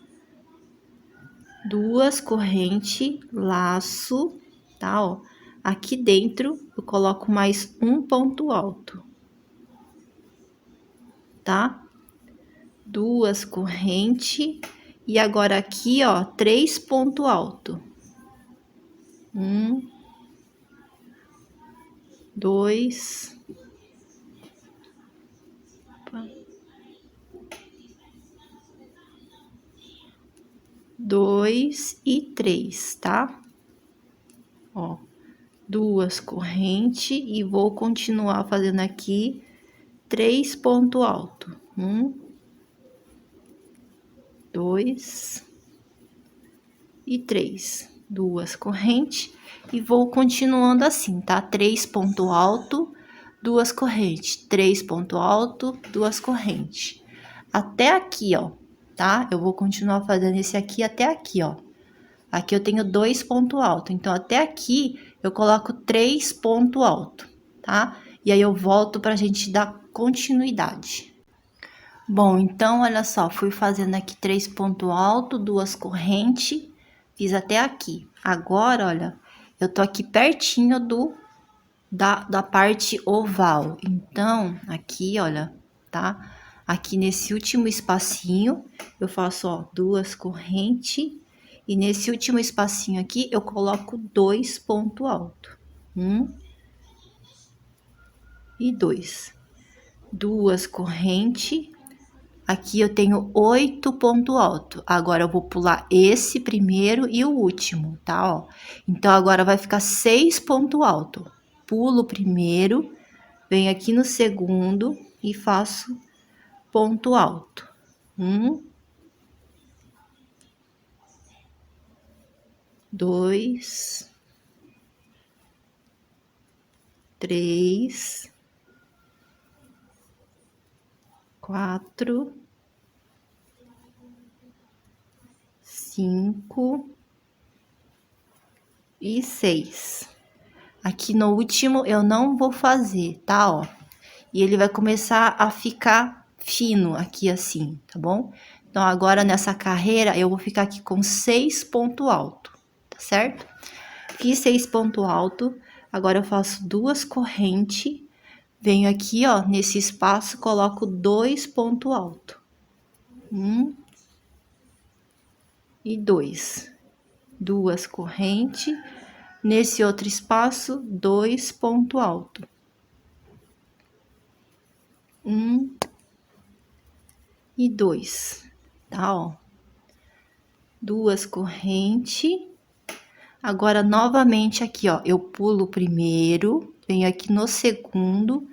duas corrente, laço, tá, ó. Aqui dentro eu coloco mais um ponto alto, tá? Duas corrente e agora aqui, ó, 3 ponto alto. 1, 2, 2 e 3, tá? Ó, duas corrente e vou continuar fazendo aqui 3 ponto alto. 1, 2 e 3, duas correntes e vou continuando assim, tá? 3 ponto alto, duas correntes, 3 ponto alto, duas correntes. Até aqui, ó, tá? Eu vou continuar fazendo esse aqui até aqui, ó. Aqui eu tenho 2 ponto alto, então até aqui eu coloco 3 ponto alto, tá? E aí eu volto pra gente dar continuidade. Bom, então, olha só, fui fazendo aqui 3 ponto alto, duas correntes, fiz até aqui. Agora, olha, eu tô aqui pertinho da parte oval. Então, aqui, olha, tá? Aqui nesse último espacinho, eu faço, ó, duas correntes. E nesse último espacinho aqui, eu coloco 2 ponto alto. 1 e 2. Duas correntes. Aqui eu tenho 8 ponto alto. Agora eu vou pular esse primeiro e o último, tá? Ó. Então agora vai ficar 6 ponto alto. Pulo o primeiro, venho aqui no segundo e faço ponto alto. 1, 2, 3, 4, 5 e 6. Aqui no último eu não vou fazer, tá, ó? E ele vai começar a ficar fino aqui assim, tá bom? Então, agora nessa carreira eu vou ficar aqui com 6 ponto alto, tá certo? Fiz 6 ponto alto, agora eu faço duas correntes, venho aqui, ó, nesse espaço, coloco 2 ponto alto. 1 e 2. Duas correntes, nesse outro espaço, 2 ponto alto. 1 e 2, tá, ó. Duas correntes. Agora, novamente aqui, ó, eu pulo o primeiro, venho aqui no segundo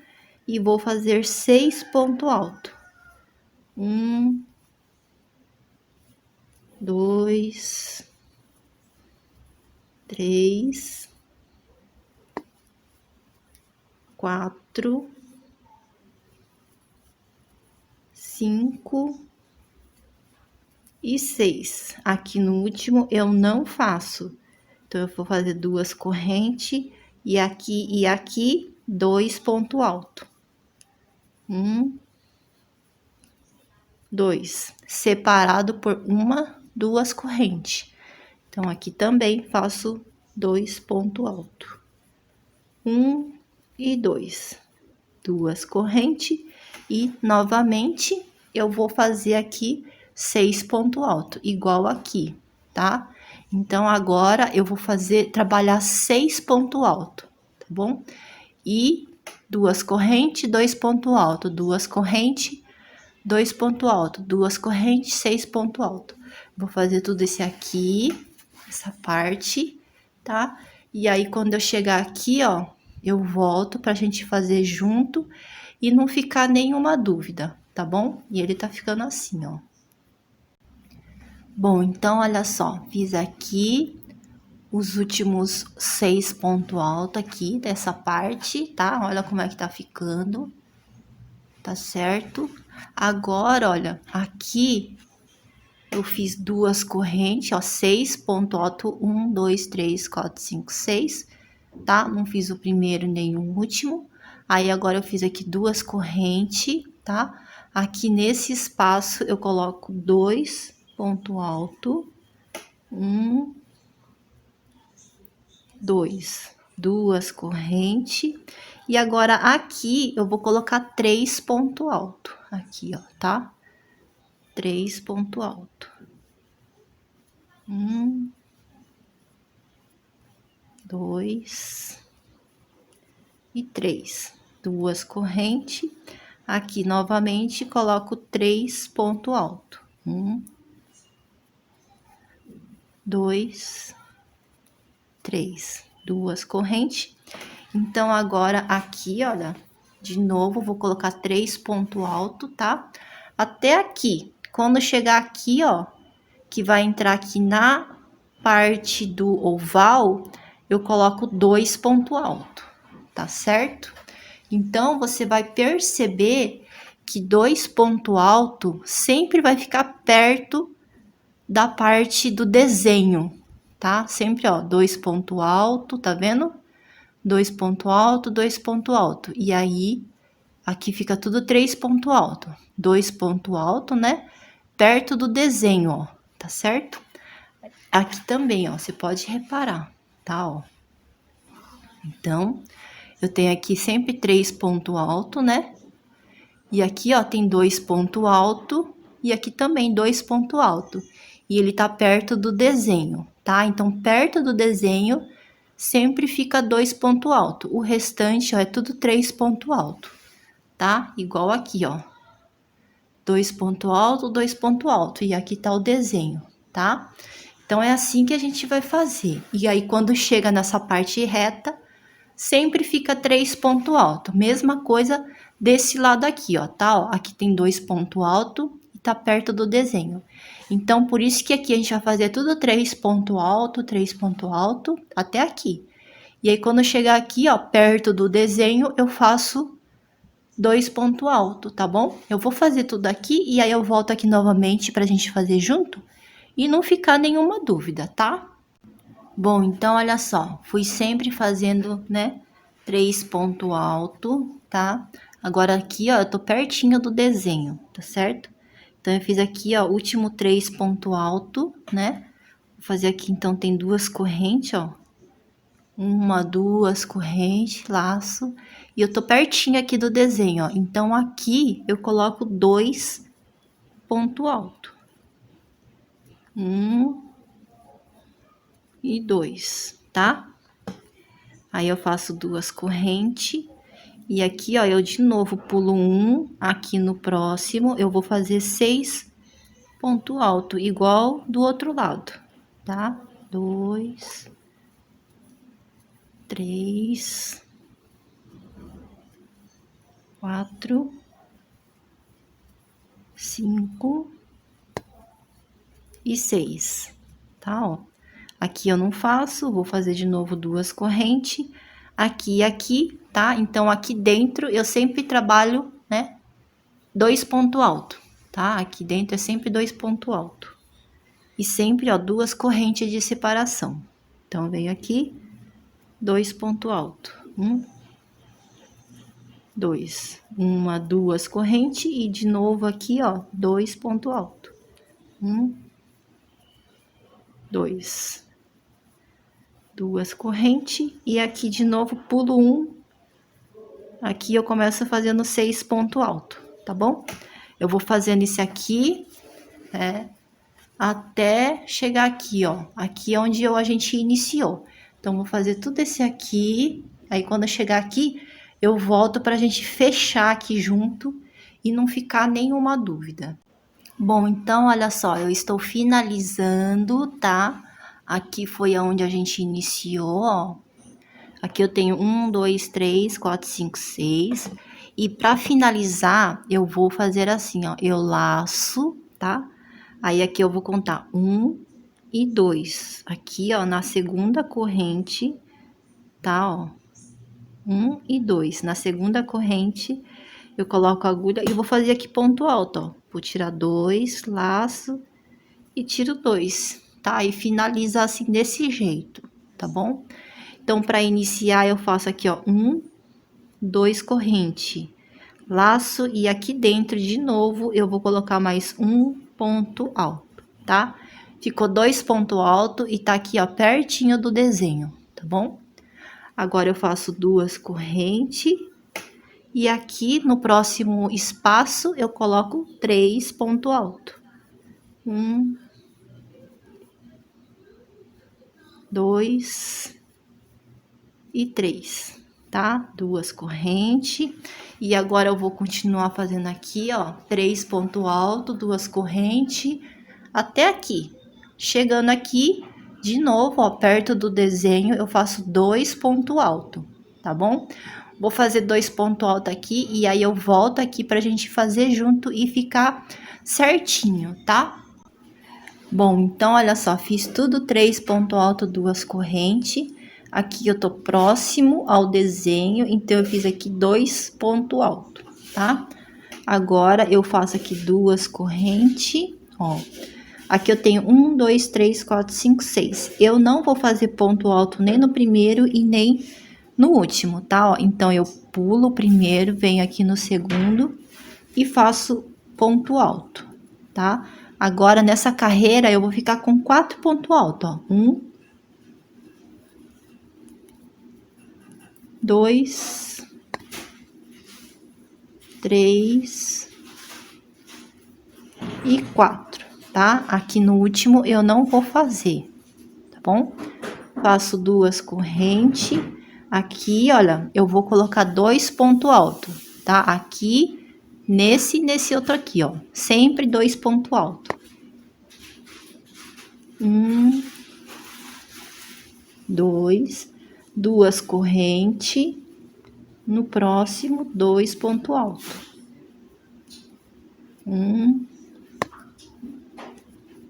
e vou fazer 6 ponto alto. 1, 2, 3, 4, 5 e 6. Aqui no último eu não faço. Então, eu vou fazer duas correntes e aqui 2 ponto alto. 1, 2, separado por duas correntes. Então, aqui também faço 2 ponto alto. 1 e 2, duas correntes e novamente eu vou fazer aqui 6 ponto alto, igual aqui, tá? Então, agora eu vou trabalhar 6 pontos altos, tá bom? E 2 correntes, 2 pontos altos, 2 correntes, 2 pontos altos, 2 correntes, 6 pontos altos. Vou fazer tudo esse aqui, essa parte, tá? E aí, quando eu chegar aqui, ó, eu volto pra gente fazer junto e não ficar nenhuma dúvida, tá bom? E ele tá ficando assim, ó. Bom, então, olha só, fiz aqui os últimos 6 pontos altos aqui dessa parte, tá? Olha como é que tá ficando, tá certo? Agora, olha, aqui eu fiz 2 correntes, ó, 6 pontos altos, 1, 2, 3, 4, 5, 6, tá? Não fiz o primeiro nem o último. Aí, agora eu fiz aqui 2 correntes, tá? Aqui nesse espaço eu coloco 2 pontos altos, 1, 2, 2 correntes. E agora aqui eu vou colocar 3 pontos altos, aqui, ó, tá? 3 pontos altos. 1, 2 e 3. 2 correntes. Aqui novamente coloco 3 pontos altos. 1, 2, 3. 2 correntes. Então, agora aqui, olha, de novo, vou colocar 3 pontos altos, tá? Até aqui. Quando chegar aqui, ó, que vai entrar aqui na parte do oval, eu coloco 2 pontos altos, tá certo? Então, você vai perceber que 2 pontos altos sempre vai ficar perto da parte do desenho, tá? Sempre, ó, 2 pontos altos, tá vendo? 2 pontos altos, 2 pontos altos. E aí, aqui fica tudo 3 pontos altos. 2 pontos altos, né? Perto do desenho, ó, tá certo? Aqui também, ó, você pode reparar, tá, ó. Então, eu tenho aqui sempre 3 pontos altos, né? E aqui, ó, tem 2 pontos altos e aqui também 2 pontos altos. E ele tá perto do desenho, tá? Então, perto do desenho, sempre fica 2 pontos altos. O restante, ó, é tudo 3 pontos altos, tá? Igual aqui, ó. 2 pontos altos, 2 pontos altos. E aqui tá o desenho, tá? Então, é assim que a gente vai fazer. E aí, quando chega nessa parte reta, sempre fica 3 pontos altos. Mesma coisa desse lado aqui, ó, tá? Ó, aqui tem 2 pontos altos e tá perto do desenho. Então, por isso que aqui a gente vai fazer tudo 3 pontos altos, 3 pontos altos, até aqui. E aí, quando chegar aqui, ó, perto do desenho, eu faço 2 pontos altos, tá bom? Eu vou fazer tudo aqui e aí eu volto aqui novamente pra gente fazer junto e não ficar nenhuma dúvida, tá? Bom, então, olha só, fui sempre fazendo, né, 3 pontos altos, tá? Agora aqui, ó, eu tô pertinho do desenho, tá certo? Então, eu fiz aqui, ó, último 3 pontos altos, né? Vou fazer aqui, então, tem 2 correntes, ó. 1, 2 correntes, laço. E eu tô pertinho aqui do desenho, ó. Então, aqui eu coloco 2 pontos altos. 1 e 2, tá? Aí, eu faço 2 correntes. E aqui, ó, eu de novo pulo 1, aqui no próximo, eu vou fazer 6 pontos altos, igual do outro lado, tá? 2, 3, 4, 5 e 6, tá, ó? Aqui eu não faço, vou fazer de novo 2 correntes, aqui e aqui, tá? Então, aqui dentro eu sempre trabalho, né, 2 pontos altos, tá? Aqui dentro é sempre 2 pontos altos. E sempre, ó, 2 correntes de separação. Então, venho aqui, 2 pontos altos. 1, 2. 1, 2 correntes e de novo aqui, ó, 2 pontos altos. 1, 2. 2 correntes e aqui de novo pulo 1. Aqui eu começo fazendo 6 pontos altos, tá bom? Eu vou fazendo esse aqui, né, até chegar aqui, ó. Aqui é onde a gente iniciou. Então, vou fazer tudo esse aqui. Aí, quando eu chegar aqui, eu volto pra gente fechar aqui junto e não ficar nenhuma dúvida. Bom, então, olha só, eu estou finalizando, tá? Aqui foi onde a gente iniciou, ó. Aqui eu tenho 1, 2, 3, 4, 5, 6. E para finalizar, eu vou fazer assim, ó. Eu laço, tá? Aí aqui eu vou contar 1 e 2. Aqui, ó, na segunda corrente, tá, ó. 1 e 2. Na segunda corrente, eu coloco a agulha e vou fazer aqui ponto alto, ó. Vou tirar 2, laço e tiro 2, tá? E finaliza assim desse jeito, tá bom? Então, para iniciar, eu faço aqui, ó, 1, 2 corrente, laço, e aqui dentro, de novo, eu vou colocar mais um ponto alto, tá? Ficou 2 pontos altos e tá aqui, ó, pertinho do desenho, tá bom? Agora, eu faço 2 correntes, e aqui no próximo espaço, eu coloco 3 pontos altos. 1, 2 e 3, tá? 2 correntes. E agora eu vou continuar fazendo aqui, ó, 3 pontos altos, 2 correntes, até aqui. Chegando aqui, de novo, ó, perto do desenho, eu faço 2 pontos altos, tá bom? Vou fazer 2 pontos altos aqui, e aí eu volto aqui pra gente fazer junto e ficar certinho, tá? Bom, então, olha só, fiz tudo 3 pontos altos, 2 correntes. Aqui eu tô próximo ao desenho, então eu fiz aqui 2 pontos altos, tá? Agora, eu faço aqui 2 correntes, ó. Aqui eu tenho 1, 2, 3, 4, 5, 6. Eu não vou fazer ponto alto nem no primeiro e nem no último, tá? Ó, então, eu pulo o primeiro, venho aqui no segundo e faço ponto alto, tá? Agora, nessa carreira, eu vou ficar com 4 pontos altos, ó. 1, 2, 3 e 4, tá? Aqui no último eu não vou fazer, tá bom? Faço 2 correntes. Aqui, olha, eu vou colocar 2 pontos altos, tá? Aqui, nesse outro aqui, ó. Sempre 2 pontos altos. 1, 2, 2 correntes. No próximo, 2 pontos altos. 1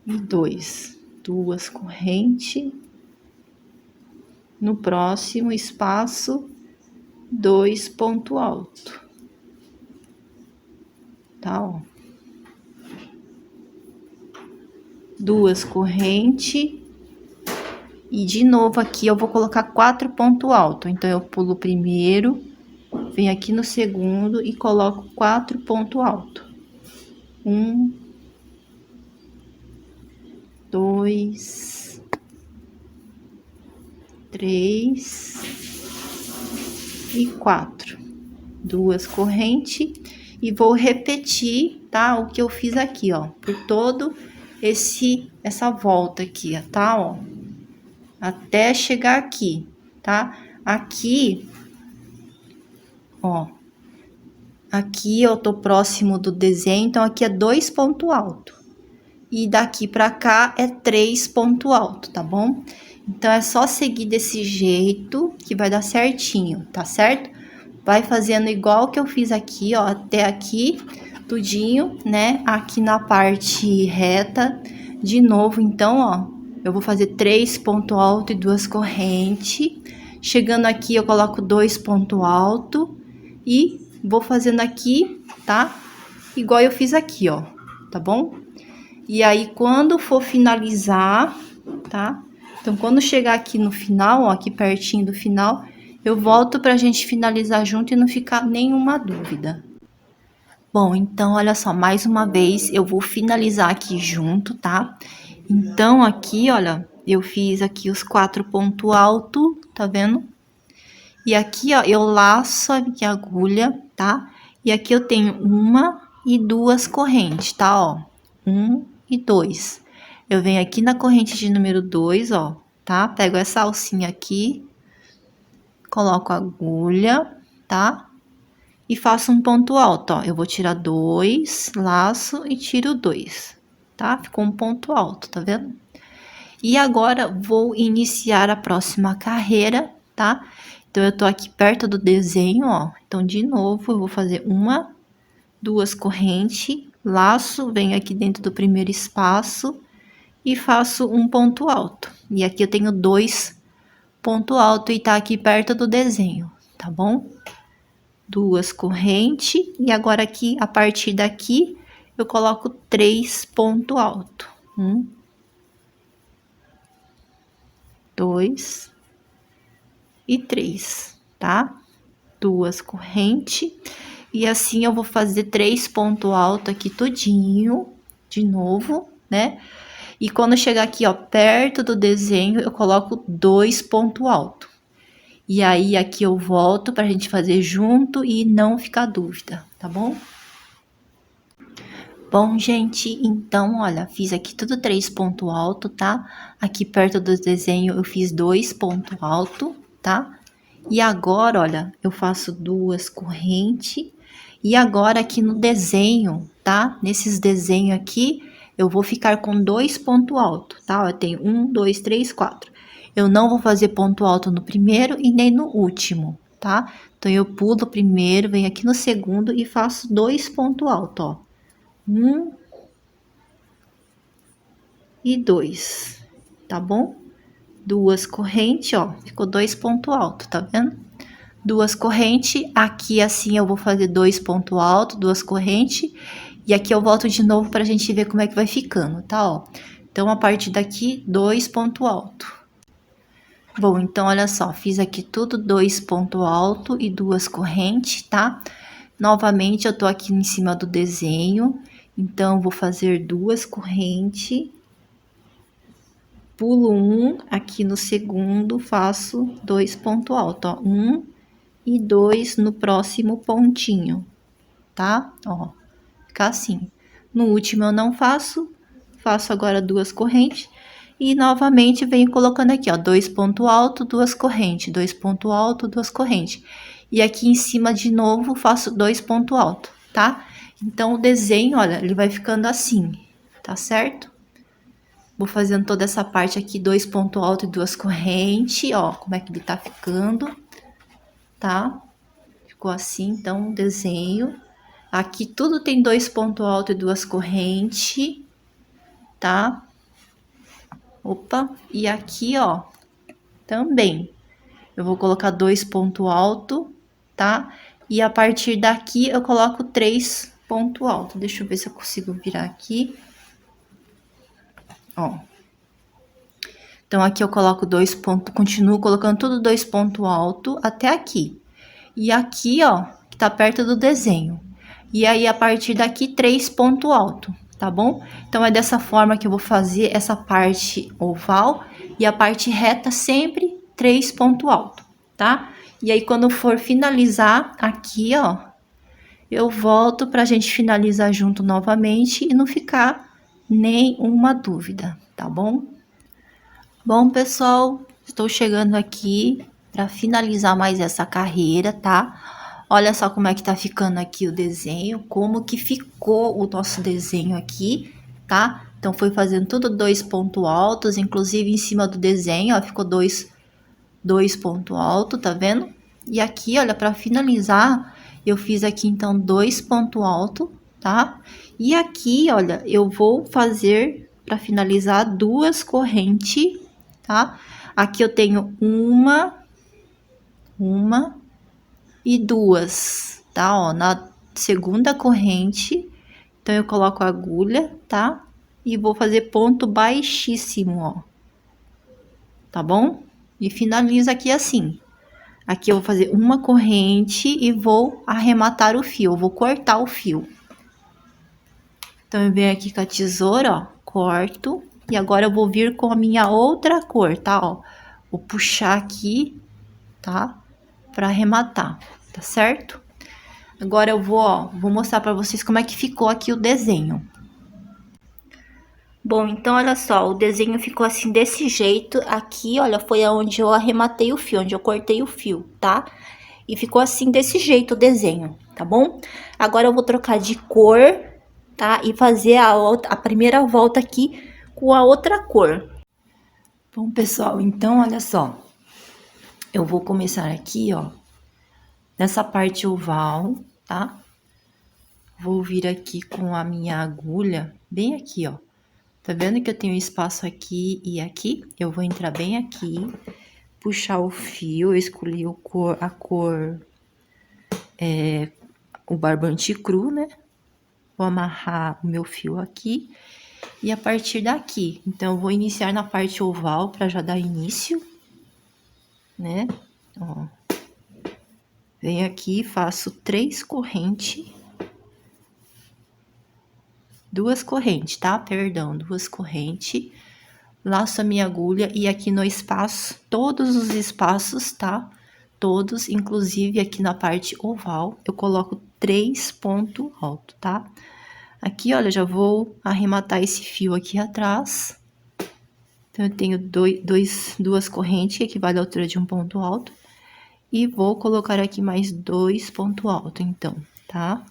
e 2. 2 correntes. No próximo espaço, 2 pontos altos. Tá, ó. 2 correntes. E de novo aqui eu vou colocar 4 pontos altos. Então, eu pulo o primeiro, venho aqui no segundo e coloco 4 pontos altos. 1, 2, 3 e 4. 2 correntes. E vou repetir, tá? O que eu fiz aqui, ó. Por todo essa volta aqui, tá? Ó. Até chegar aqui, tá? Aqui, ó. Aqui eu tô próximo do desenho, então aqui é 2 pontos altos. E daqui pra cá é 3 pontos altos, tá bom? Então, é só seguir desse jeito que vai dar certinho, tá certo? Vai fazendo igual que eu fiz aqui, ó, até aqui, tudinho, né? Aqui na parte reta, de novo, então, ó, eu vou fazer 3 pontos altos e 2 correntes. Chegando aqui, eu coloco 2 pontos altos e vou fazendo aqui, tá? Igual eu fiz aqui, ó, tá bom? E aí, quando for finalizar, tá? Então, quando chegar aqui no final, ó, aqui pertinho do final, eu volto pra gente finalizar junto e não ficar nenhuma dúvida. Bom, então, olha só, mais uma vez, eu vou finalizar aqui junto, tá? Então, aqui, olha, eu fiz aqui os 4 pontos altos, tá vendo? E aqui, ó, eu laço a minha agulha, tá? E aqui eu tenho 1 e 2 correntes, tá? Ó, 1 e 2. eu venho aqui na corrente de número 2, ó, tá? Pego essa alcinha aqui, coloco a agulha, tá? E faço um ponto alto, ó. Eu vou tirar 2, laço e tiro 2, tá? Ficou um ponto alto, tá vendo? E agora, vou iniciar a próxima carreira, tá? Então, eu tô aqui perto do desenho, ó. Então, de novo, eu vou fazer 1, 2 correntes, laço, venho aqui dentro do primeiro espaço e faço um ponto alto. E aqui eu tenho 2 pontos altos e tá aqui perto do desenho, tá bom? 2 correntes, e agora aqui, a partir daqui, eu coloco 3 pontos altos. 1, 2 e 3, tá? 2 correntes, e assim eu vou fazer 3 pontos altos aqui tudinho, de novo, né? E quando chegar aqui, ó, perto do desenho, eu coloco 2 pontos altos. E aí, aqui eu volto pra gente fazer junto e não ficar dúvida, tá bom? Bom, gente, então, olha, fiz aqui tudo 3 pontos altos, tá? Aqui perto do desenho eu fiz 2 pontos altos, tá? E agora, olha, eu faço 2 correntes. E agora aqui no desenho, tá? Nesses desenhos aqui, eu vou ficar com 2 pontos altos, tá? Eu tenho 1, 2, 3, 4. Eu não vou fazer ponto alto no primeiro e nem no último, tá? Então, eu pulo o primeiro, venho aqui no segundo e faço 2 pontos altos, ó. 1 e 2, tá bom? 2 correntes, ó, ficou 2 pontos altos, tá vendo? 2 correntes, aqui assim eu vou fazer 2 pontos altos, 2 correntes, e aqui eu volto de novo pra gente ver como é que vai ficando, tá, ó? Então, a partir daqui, 2 pontos altos. Bom, então, olha só, fiz aqui tudo 2 pontos altos e 2 correntes, tá? Novamente, eu tô aqui em cima do desenho, então, vou fazer 2 correntes, pulo 1, aqui no segundo, faço 2 pontos altos, ó, 1 e 2 no próximo pontinho, tá? Ó, fica assim. No último eu não faço, faço agora 2 correntes. E novamente venho colocando aqui, ó, 2 pontos altos, 2 correntes, 2 pontos altos, 2 correntes. E aqui em cima de novo faço 2 pontos altos, tá? Então, o desenho, olha, ele vai ficando assim, tá certo? Vou fazendo toda essa parte aqui, 2 pontos altos e 2 correntes, ó, como é que ele tá ficando, tá? Ficou assim, então, o desenho. Aqui tudo tem 2 pontos altos e 2 correntes, tá? Opa, e aqui, ó, também. Eu vou colocar 2 pontos altos, tá? E a partir daqui, eu coloco 3 pontos altos. Deixa eu ver se eu consigo virar aqui. Ó. Então, aqui eu coloco 2 pontos, continuo colocando tudo 2 pontos altos até aqui. E aqui, ó, que tá perto do desenho. E aí, a partir daqui, 3 pontos altos, tá bom? Então, é dessa forma que eu vou fazer essa parte oval e a parte reta sempre 3 pontos altos, tá? E aí, quando for finalizar aqui, ó, eu volto pra gente finalizar junto novamente e não ficar nenhuma dúvida, tá bom? Bom, pessoal, estou chegando aqui para finalizar mais essa carreira, tá? Olha só como é que tá ficando aqui o desenho, como que ficou o nosso desenho aqui, tá? Então, foi fazendo tudo 2 pontos altos, inclusive em cima do desenho, ó, ficou 2 pontos altos, tá vendo? E aqui, olha, para finalizar, eu fiz aqui, então, 2 pontos altos, tá? E aqui, olha, eu vou fazer, para finalizar, 2 correntes, tá? Aqui eu tenho uma e 2, tá? Ó, na segunda corrente, então eu coloco a agulha, tá? E vou fazer ponto baixíssimo, ó. Tá bom? E finaliza aqui assim. Aqui eu vou fazer uma corrente e vou arrematar o fio, eu vou cortar o fio. Então, eu venho aqui com a tesoura, ó, corto. E agora eu vou vir com a minha outra cor, tá? Ó, vou puxar aqui, tá? Pra arrematar, tá certo? Agora eu vou, ó, vou mostrar pra vocês como é que ficou aqui o desenho. Bom, então olha só, o desenho ficou assim desse jeito. Aqui, olha, foi aonde eu arrematei o fio, onde eu cortei o fio, tá? E ficou assim desse jeito o desenho, tá bom? Agora eu vou trocar de cor, tá? E fazer a primeira volta aqui com a outra cor. Bom, pessoal, então olha só. Eu vou começar aqui, ó, nessa parte oval, tá? Vou vir aqui com a minha agulha, bem aqui, ó. Tá vendo que eu tenho espaço aqui e aqui? Eu vou entrar bem aqui, puxar o fio, eu escolhi a cor, o barbante cru, né? Vou amarrar o meu fio aqui e a partir daqui. Então, eu vou iniciar na parte oval para já dar início, né? Ó. Venho aqui, faço 3 correntes. 2 correntes, tá? Perdão, 2 correntes. Laço a minha agulha e aqui no espaço, todos os espaços, tá? Todos, inclusive aqui na parte oval, eu coloco 3 pontos altos, tá? Aqui, olha, já vou arrematar esse fio aqui atrás. Então, eu tenho duas correntes, que equivale à altura de um ponto alto. E vou colocar aqui mais 2 pontos altos, então, tá?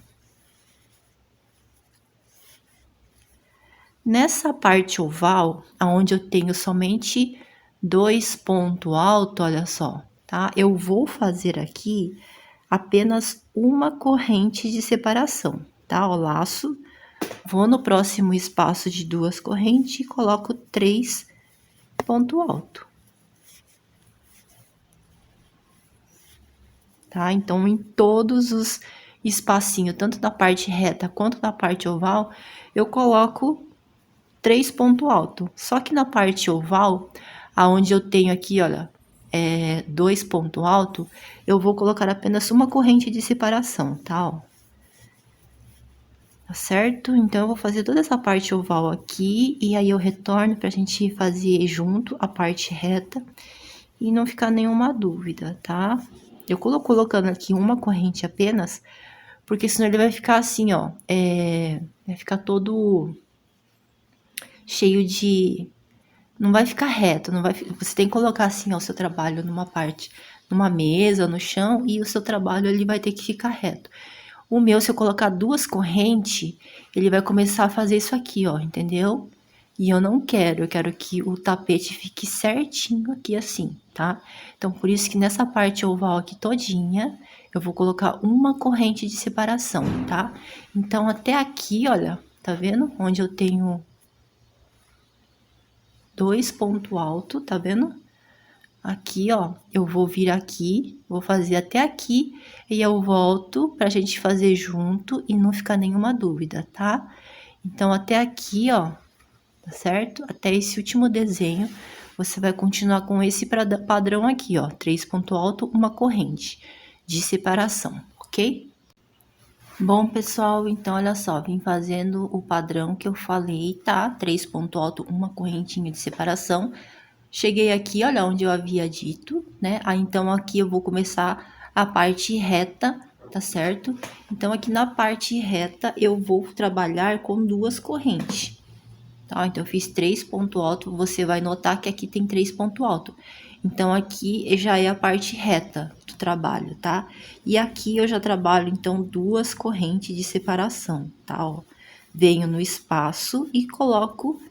Nessa parte oval, aonde eu tenho somente 2 pontos altos, olha só, tá? Eu vou fazer aqui apenas uma corrente de separação, tá? O laço, vou no próximo espaço de 2 correntes e coloco 3 pontos altos. Tá? Então, em todos os espacinhos, tanto da parte reta quanto da parte oval, eu coloco 3 pontos altos. Só que na parte oval, aonde eu tenho aqui, olha, 2 pontos altos, eu vou colocar apenas uma corrente de separação, tá? Ó. Tá certo? Então, eu vou fazer toda essa parte oval aqui, e aí eu retorno pra gente fazer junto a parte reta, e não ficar nenhuma dúvida, tá? Eu colocando aqui uma corrente apenas, porque senão ele vai ficar assim, ó, vai ficar todo cheio de... Não vai ficar reto, não vai... Você tem que colocar assim, ó, o seu trabalho numa parte, numa mesa, no chão, e o seu trabalho, ele vai ter que ficar reto. O meu, se eu colocar 2 correntes, ele vai começar a fazer isso aqui, ó, entendeu? E eu não quero, eu quero que o tapete fique certinho aqui assim, tá? Então, por isso que nessa parte oval aqui todinha, eu vou colocar uma corrente de separação, tá? Então, até aqui, olha, tá vendo? Onde eu tenho 2 pontos altos, tá vendo? Aqui, ó, eu vou vir aqui, vou fazer até aqui, e eu volto pra gente fazer junto e não ficar nenhuma dúvida, tá? Então, até aqui, ó, tá certo? Até esse último desenho, você vai continuar com esse padrão aqui, ó, 3 pontos altos, uma corrente de separação, ok? Bom, pessoal, então, olha só, vim fazendo o padrão que eu falei, tá? 3 pontos altos, uma correntinha de separação. Cheguei aqui, olha, onde eu havia dito, né? Aí, então, aqui eu vou começar a parte reta, tá certo? Então, aqui na parte reta, eu vou trabalhar com 2 correntes, tá? Então, eu fiz 3 pontos altos, você vai notar que aqui tem 3 pontos altos. Então, aqui já é a parte reta do trabalho, tá? E aqui eu já trabalho, então, 2 correntes de separação, tá? Ó, venho no espaço e coloco,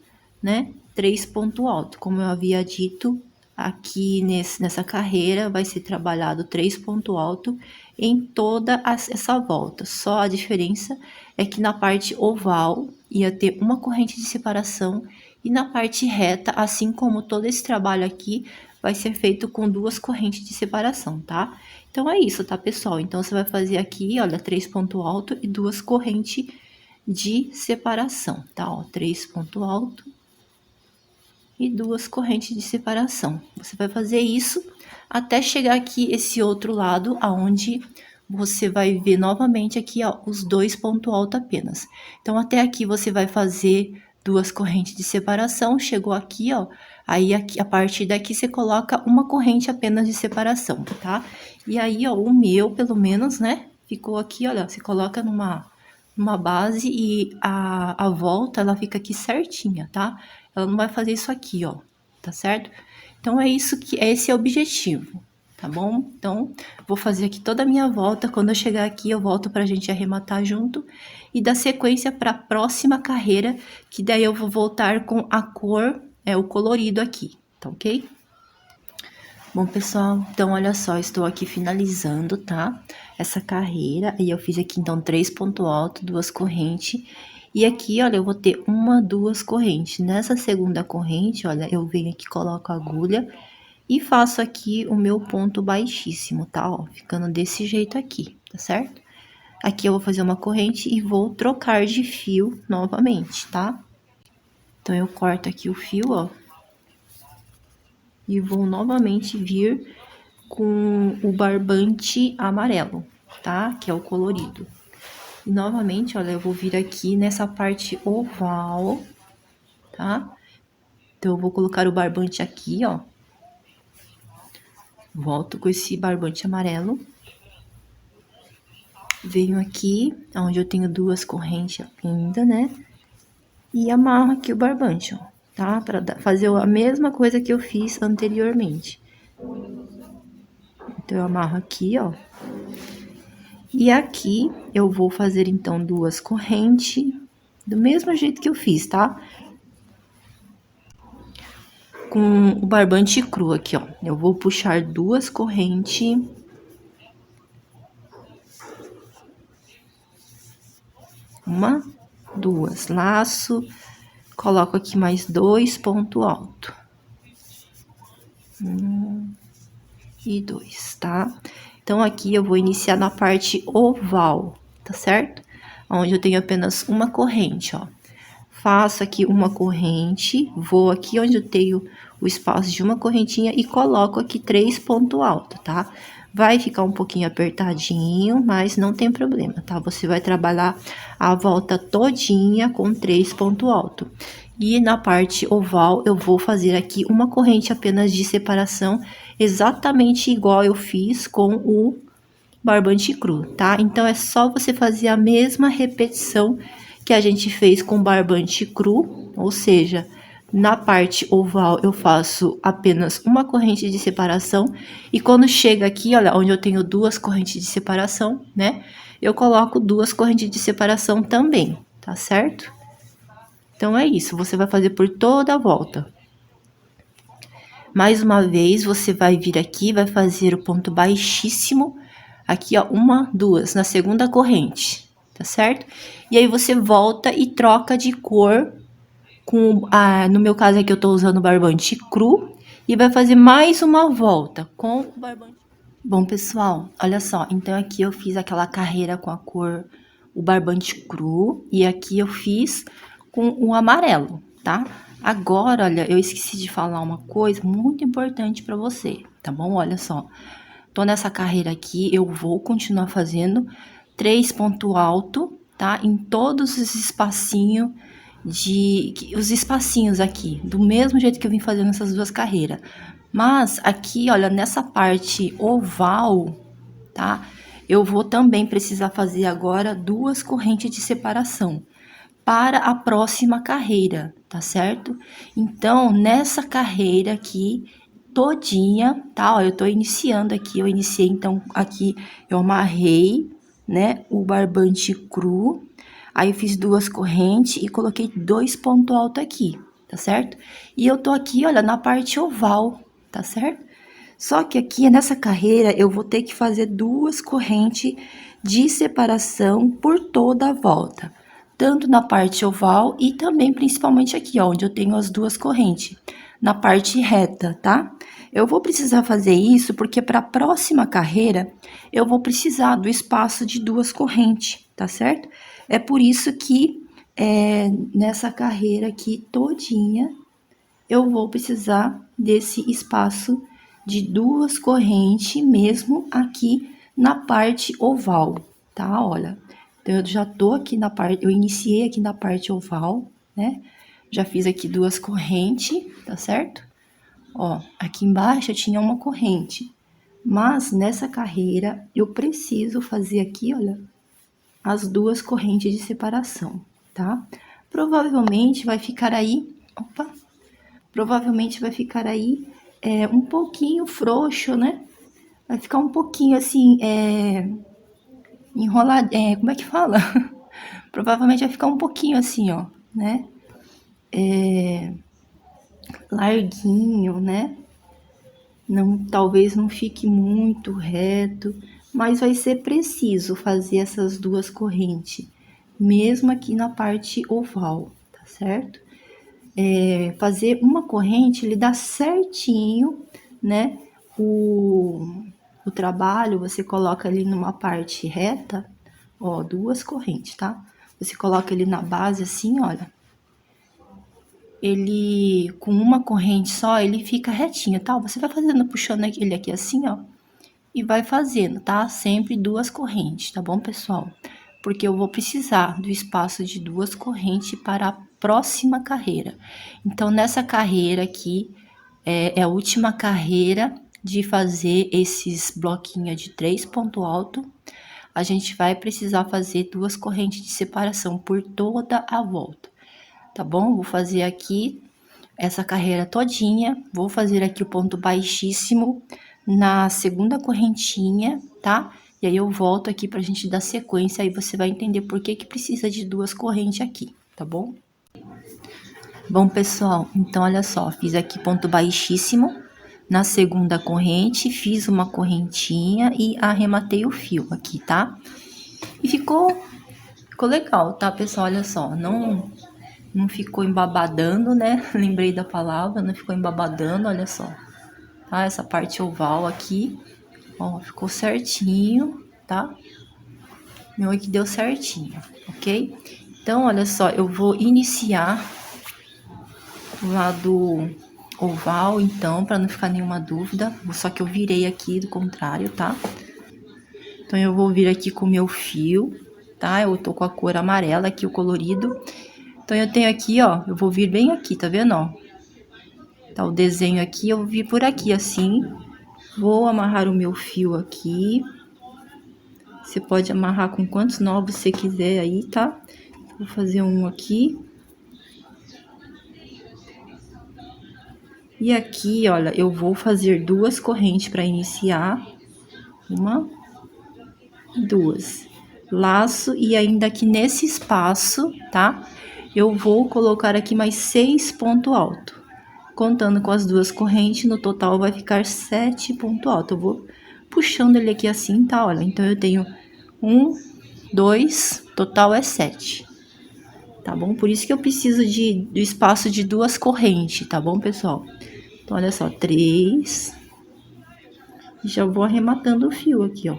né, 3 pontos altos. Como eu havia dito, aqui nessa carreira vai ser trabalhado 3 pontos altos em toda essa volta. Só a diferença é que na parte oval ia ter uma corrente de separação e na parte reta, assim como todo esse trabalho aqui, vai ser feito com 2 correntes de separação, tá? Então, é isso, tá, pessoal? Então, você vai fazer aqui, olha, 3 pontos altos e 2 correntes de separação, tá? Ó, 3 pontos altos e 2 correntes de separação. Você vai fazer isso até chegar aqui esse outro lado, aonde você vai ver novamente aqui, ó, os 2 pontos altos apenas. Então, até aqui você vai fazer 2 correntes de separação, chegou aqui, ó, aí aqui, a partir daqui você coloca uma corrente apenas de separação, tá? E aí, ó, o meu, pelo menos, né, ficou aqui, olha, você coloca numa uma base e a volta, ela fica aqui certinha, tá? Ela não vai fazer isso aqui, ó, tá certo? Então, esse é o objetivo, tá bom? Então, vou fazer aqui toda a minha volta. Quando eu chegar aqui, eu volto pra gente arrematar junto e dar sequência pra próxima carreira, que daí eu vou voltar com a cor, o colorido aqui, tá ok? Bom, pessoal, então olha só, estou aqui finalizando, tá? Essa carreira, e eu fiz aqui então 3 pontos altos, 2 correntes, e aqui, olha, eu vou ter 1, 2 correntes. Nessa segunda corrente, olha, eu venho aqui, coloco a agulha e faço aqui o meu ponto baixíssimo, tá? Ó, ficando desse jeito aqui, tá certo? Aqui eu vou fazer uma corrente e vou trocar de fio novamente, tá? Então, eu corto aqui o fio, ó, e vou novamente vir com o barbante amarelo, tá? Que é o colorido. E novamente, olha, eu vou vir aqui nessa parte oval, tá? Então, eu vou colocar o barbante aqui, ó. Volto com esse barbante amarelo. Venho aqui, onde eu tenho 2 correntes ainda, né? E amarro aqui o barbante, ó, tá? Pra fazer a mesma coisa que eu fiz anteriormente. Então, eu amarro aqui, ó. E aqui, eu vou fazer, então, 2 correntes, do mesmo jeito que eu fiz, tá? Com o barbante cru aqui, ó. Eu vou puxar 2 correntes. Uma, 2, laço. Coloco aqui mais 2 pontos altos. 1 e 2, tá? Então, aqui eu vou iniciar na parte oval, tá certo? Onde eu tenho apenas uma corrente, ó. Faço aqui uma corrente, vou aqui onde eu tenho o espaço de uma correntinha e coloco aqui 3 pontos altos, tá? Vai ficar um pouquinho apertadinho, mas não tem problema, tá? Você vai trabalhar a volta todinha com 3 pontos altos. E na parte oval, eu vou fazer aqui uma corrente apenas de separação, exatamente igual eu fiz com o barbante cru, tá? Então, é só você fazer a mesma repetição que a gente fez com barbante cru, ou seja, na parte oval eu faço apenas uma corrente de separação, e quando chega aqui, olha, onde eu tenho 2 correntes de separação, né? Eu coloco 2 correntes de separação também, tá certo? Então, é isso, você vai fazer por toda a volta. Mais uma vez, você vai vir aqui, vai fazer o ponto baixíssimo, aqui, ó, 1, 2, na segunda corrente, tá certo? E aí, você volta e troca de cor com, no meu caso aqui, eu tô usando o barbante cru, e vai fazer mais uma volta com o barbante. Bom, pessoal, olha só, então aqui eu fiz aquela carreira com a cor, o barbante cru, e aqui eu fiz com o amarelo, tá? Agora, olha, eu esqueci de falar uma coisa muito importante para você, tá bom? Olha só, tô nessa carreira aqui, eu vou continuar fazendo 3 pontos altos, tá? Em todos os espacinhos os espacinhos aqui, do mesmo jeito que eu vim fazendo essas 2 carreiras. Mas aqui, olha, nessa parte oval, tá? Eu vou também precisar fazer agora 2 correntes de separação para a próxima carreira, tá certo? Então, nessa carreira aqui, todinha, tá? Ó, eu tô iniciando aqui, eu iniciei, então, aqui eu amarrei, né, o barbante cru, aí eu fiz 2 correntes e coloquei 2 pontos altos aqui, tá certo? E eu tô aqui, olha, na parte oval, tá certo? Só que aqui, nessa carreira, eu vou ter que fazer 2 correntes de separação por toda a volta, tanto na parte oval e também principalmente aqui, ó, onde eu tenho as 2 correntes, na parte reta, tá? Eu vou precisar fazer isso porque para a próxima carreira eu vou precisar do espaço de 2 correntes, tá certo? É por isso que nessa carreira aqui todinha eu vou precisar desse espaço de 2 correntes mesmo aqui na parte oval, tá? Olha. Então, eu já tô aqui na parte, eu iniciei aqui na parte oval, né? Já fiz aqui 2 correntes, tá certo? Ó, aqui embaixo eu tinha uma corrente, mas nessa carreira eu preciso fazer aqui, olha, as duas correntes de separação, tá? Provavelmente vai ficar aí, provavelmente vai ficar aí um pouquinho frouxo, né? Vai ficar um pouquinho assim, enrolado, como é que fala? Provavelmente vai ficar um pouquinho assim, ó, né? Larguinho, né? Não, talvez não fique muito reto, mas vai ser preciso fazer essas duas correntes, mesmo aqui na parte oval, tá certo? Fazer uma corrente, ele dá certinho, né? O trabalho, você coloca ali numa parte reta, ó, duas correntes, tá? Você coloca ele na base assim, olha. Ele, com uma corrente só, ele fica retinho, tá? Você vai fazendo, puxando ele aqui assim, ó. E vai fazendo, tá? Sempre duas correntes, tá bom, pessoal? Porque eu vou precisar do espaço de duas correntes para a próxima carreira. Então, nessa carreira aqui, é a última carreira de fazer esses bloquinhos de 3 pontos altos. A gente vai precisar fazer duas correntes de separação por toda a volta, tá bom? Vou fazer aqui essa carreira todinha, vou fazer aqui o ponto baixíssimo na segunda correntinha, tá? E aí eu volto aqui pra gente dar sequência, aí você vai entender por que precisa de duas correntes aqui, tá bom? Bom, pessoal, então olha só, fiz aqui ponto baixíssimo na segunda corrente, fiz uma correntinha e arrematei o fio aqui, tá? E ficou legal, tá, pessoal? Olha só, não ficou embabadando, né? Lembrei da palavra, não ficou embabadando, olha só. Tá? Essa parte oval aqui, ó, ficou certinho, tá? Meu aqui deu certinho, ok? Então, olha só, eu vou iniciar o lado oval, então, para não ficar nenhuma dúvida. Só que eu virei aqui do contrário, tá? Então, eu vou vir aqui com o meu fio, tá? Eu tô com a cor amarela aqui, o colorido. Então, eu tenho aqui, ó, eu vou vir bem aqui, tá vendo, ó? Tá o desenho aqui, eu vou vir por aqui, assim. Vou amarrar o meu fio aqui. Você pode amarrar com quantos novos você quiser aí, tá? Vou fazer um aqui. E aqui, olha, eu vou fazer duas correntes para iniciar. Uma, duas. Laço, e ainda aqui nesse espaço, tá? Eu vou colocar aqui mais 6 pontos altos. Contando com as duas correntes, no total vai ficar 7 pontos altos. Eu vou puxando ele aqui assim, tá? Olha, então eu tenho 1, 2, total é 7. Tá bom? Por isso que eu preciso do espaço de duas correntes, tá bom, pessoal? Então, olha só, 3. Já vou arrematando o fio aqui, ó.